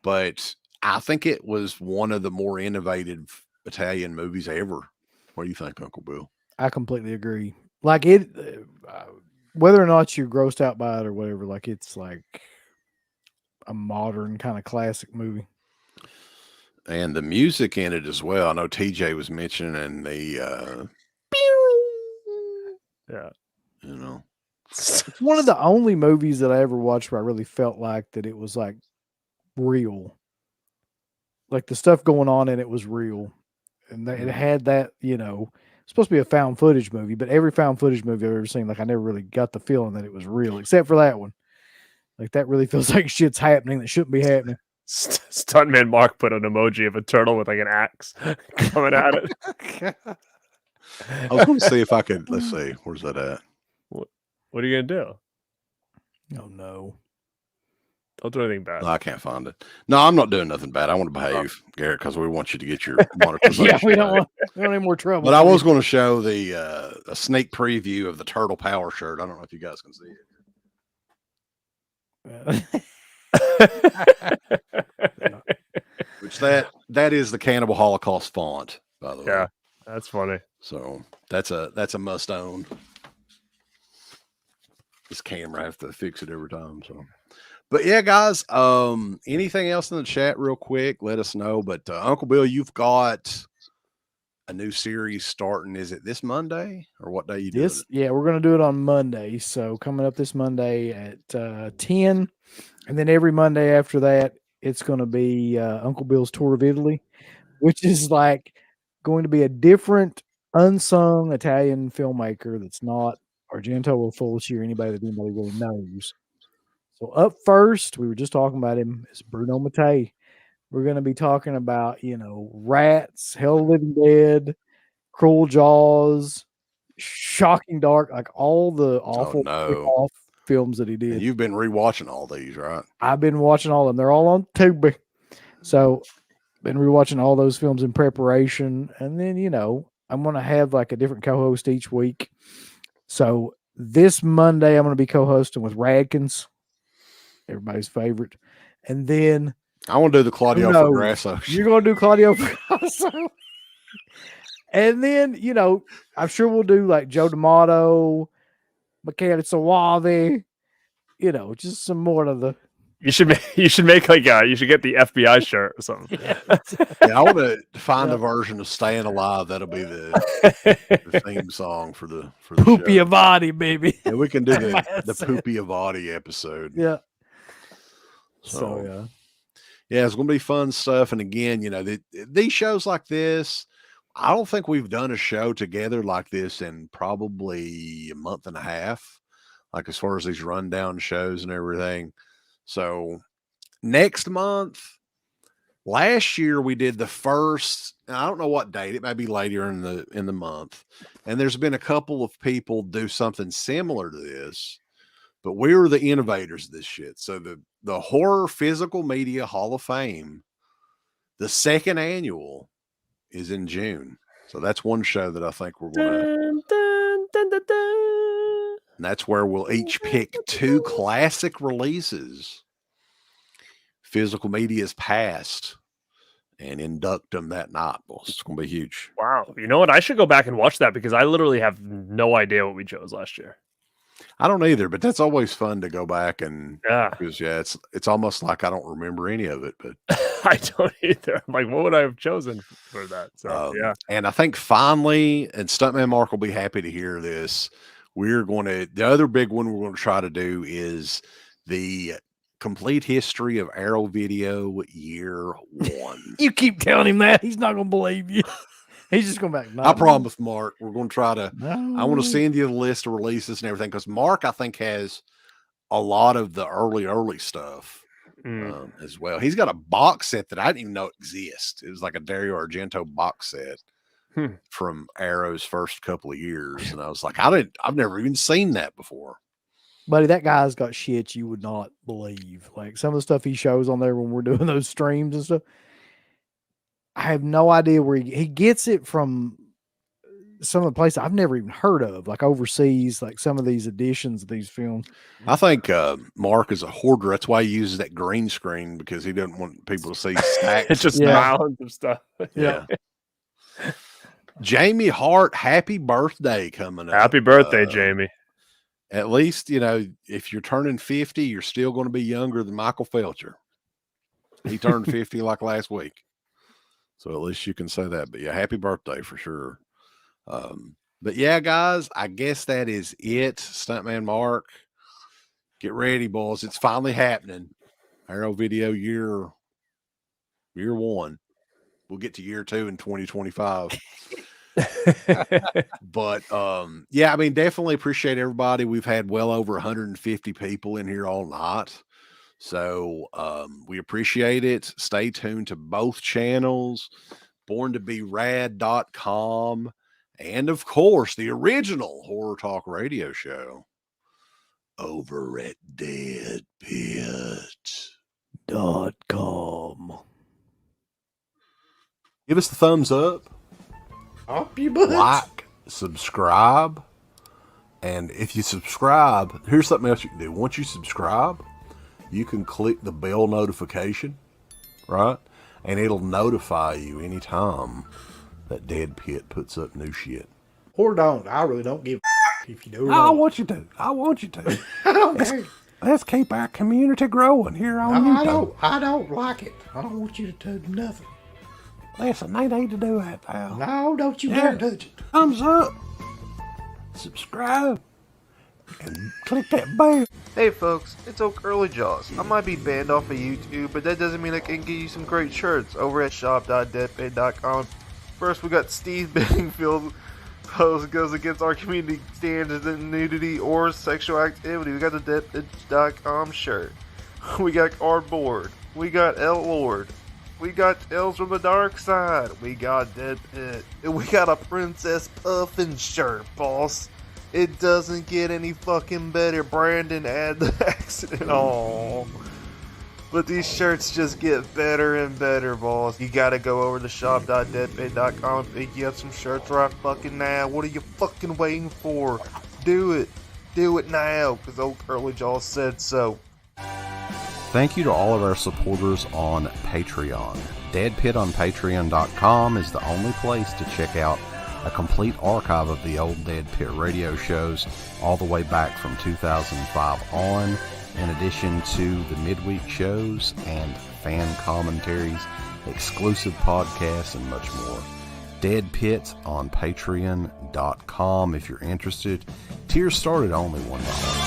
But I think it was one of the more innovative Italian movies ever. What do you think, Uncle Bill? I completely agree. Like it, whether or not you're grossed out by it or whatever, like it's like a modern kind of classic movie. And the music in it as well. I know TJ was mentioning the yeah, you know, it's one of the only movies that I ever watched where I really felt like that it was like real. Like the stuff going on in it was real. And it had that, it's supposed to be a found footage movie, but every found footage movie I've ever seen, like I never really got the feeling that it was real, except for that one. Like that really feels like shit's happening that shouldn't be happening. Stuntman Mark put an emoji of a turtle with like an axe coming at it. I was going to see if I could. Let's see, where's that at? What are you gonna do? Oh no! Don't do anything bad. No, I can't find it. No, I'm not doing nothing bad. I want to behave, Garrett, because we want you to get your monetization. Yeah, we don't want any more trouble. But I was going to show a sneak preview of the Turtle Power shirt. I don't know if you guys can see it. Which that is the Cannibal Holocaust font, by the way. Yeah, that's funny. So that's a must own. This camera, I have to fix it every time. So, but yeah, guys. Anything else in the chat, real quick? Let us know. But Uncle Bill, you've got a new series starting. Is it this Monday or what day you doing it? Yeah, we're gonna do it on Monday. So coming up this Monday at 10, and then every Monday after that, it's gonna be Uncle Bill's Tour of Italy, which is like going to be a different unsung Italian filmmaker that's not Argento or Fulci or anybody that anybody really knows. So up first, we were just talking about him, is Bruno Mattei. We're going to be talking about, Rats, Hell of the Living Dead, Cruel Jaws, Shocking Dark, like all the awful off films that he did. And you've been rewatching all these, right? I've been watching all of them. They're all on Tubi. So been rewatching all those films in preparation. And then, I'm going to have like a different co-host each week. So this Monday, I'm going to be co-hosting with Radkins, everybody's favorite. And then I want to do the Claudio Grasso. You're going to do Claudio Grasso. And then, I'm sure we'll do like Joe D'Amato, Michele Soavi, just some more of the. You should make like you should get the FBI shirt or something. Yeah, I want to find a version of "Staying Alive." That'll be the theme song for the Poopy Avati, baby. And we can do the Poopy Avati episode. Yeah. So yeah, it's gonna be fun stuff. And again, these shows like this, I don't think we've done a show together like this in probably a month and a half. Like as far as these rundown shows and everything. So next month, last year we did the first, I don't know what date, it may be later in the month. And there's been a couple of people do something similar to this, but we were the innovators of this shit. So the Horror Physical Media Hall of Fame, the second annual, is in June. So that's one show that I think we're going to. And that's where we'll each pick 2 classic releases, Physical Media's past, and induct them that night, boss. It's going to be huge. Wow. You know what? I should go back and watch that because I literally have no idea what we chose last year. I don't either, but that's always fun to go back and because it's almost like I don't remember any of it, but I don't either. I'm like, what would I have chosen for that? So and I think finally, and Stuntman Mark will be happy to hear this. The other big one we're going to try to do is the complete history of Arrow Video year 1. You keep telling him that he's not going to believe you. He's just going back. I promise, Mark. We're going to try to. No. I want to send you the list of releases and everything because Mark, I think, has a lot of the early stuff as well. He's got a box set that I didn't even know exists. It was like a Dario Argento box set from Arrow's first couple of years, and I was like, I've never even seen that before. Buddy, that guy's got shit you would not believe. Like some of the stuff he shows on there when we're doing those streams and stuff. I have no idea where he gets it from. Some of the places I've never even heard of, like overseas, like some of these editions of these films. I think Mark is a hoarder. That's why he uses that green screen because he doesn't want people to see stacks. It's just mounds of stuff. Yeah. Jamie Hart, happy birthday coming up. Happy birthday, Jamie. At least, if you're turning 50, you're still going to be younger than Michael Felcher. He turned 50 like last week. So at least you can say that. But yeah, happy birthday for sure. But yeah, guys, I guess that is it. Stuntman Mark, get ready, boys. It's finally happening. Arrow Video year 1. We'll get to year 2 in 2025. But yeah, I mean, definitely appreciate everybody. We've had well over 150 people in here all night. So we appreciate it. Stay tuned to both channels, borntobirad.com, and of course the original Horror Talk Radio show over at DEADPIT.com. Give us the thumbs up. Up your butt. Like, subscribe. And if you subscribe, here's something else you can do. Once you subscribe, you can click the bell notification, right? And it'll notify you anytime that Dead Pit puts up new shit. Or don't. I really don't give a if you do. I want you to. I don't care. Let's keep our community growing here on YouTube. I don't like it. I don't want you to do nothing. Listen, they need to do that, pal. No, don't you dare touch it. Thumbs up. Subscribe. And click that bell. Hey folks, it's Oak Early Jaws. I might be banned off of YouTube, but that doesn't mean I can get you some great shirts over at shop.deadpit.com. First, we got Steve Benningfield post goes against our community standards in nudity or sexual activity. We got the deadpit.com shirt. We got Cardboard. We got L Lord. We got Tales from the Dark Side. We got Dead Pit. And we got a Princess Puffin shirt, boss. It doesn't get any fucking better. Brandon had the accident. Oh. But these shirts just get better and better, boss. You gotta go over to shop.deadpit.com and pick you up some shirts right fucking now. What are you fucking waiting for? Do it. Do it now, because Old Curly Jaw said so. Thank you to all of our supporters on Patreon. Dead Pit on Patreon.com is the only place to check out a complete archive of the old Dead Pit radio shows all the way back from 2005 on, in addition to the midweek shows and fan commentaries, exclusive podcasts, and much more. Dead Pit on Patreon.com if you're interested. Tiers start at only $1.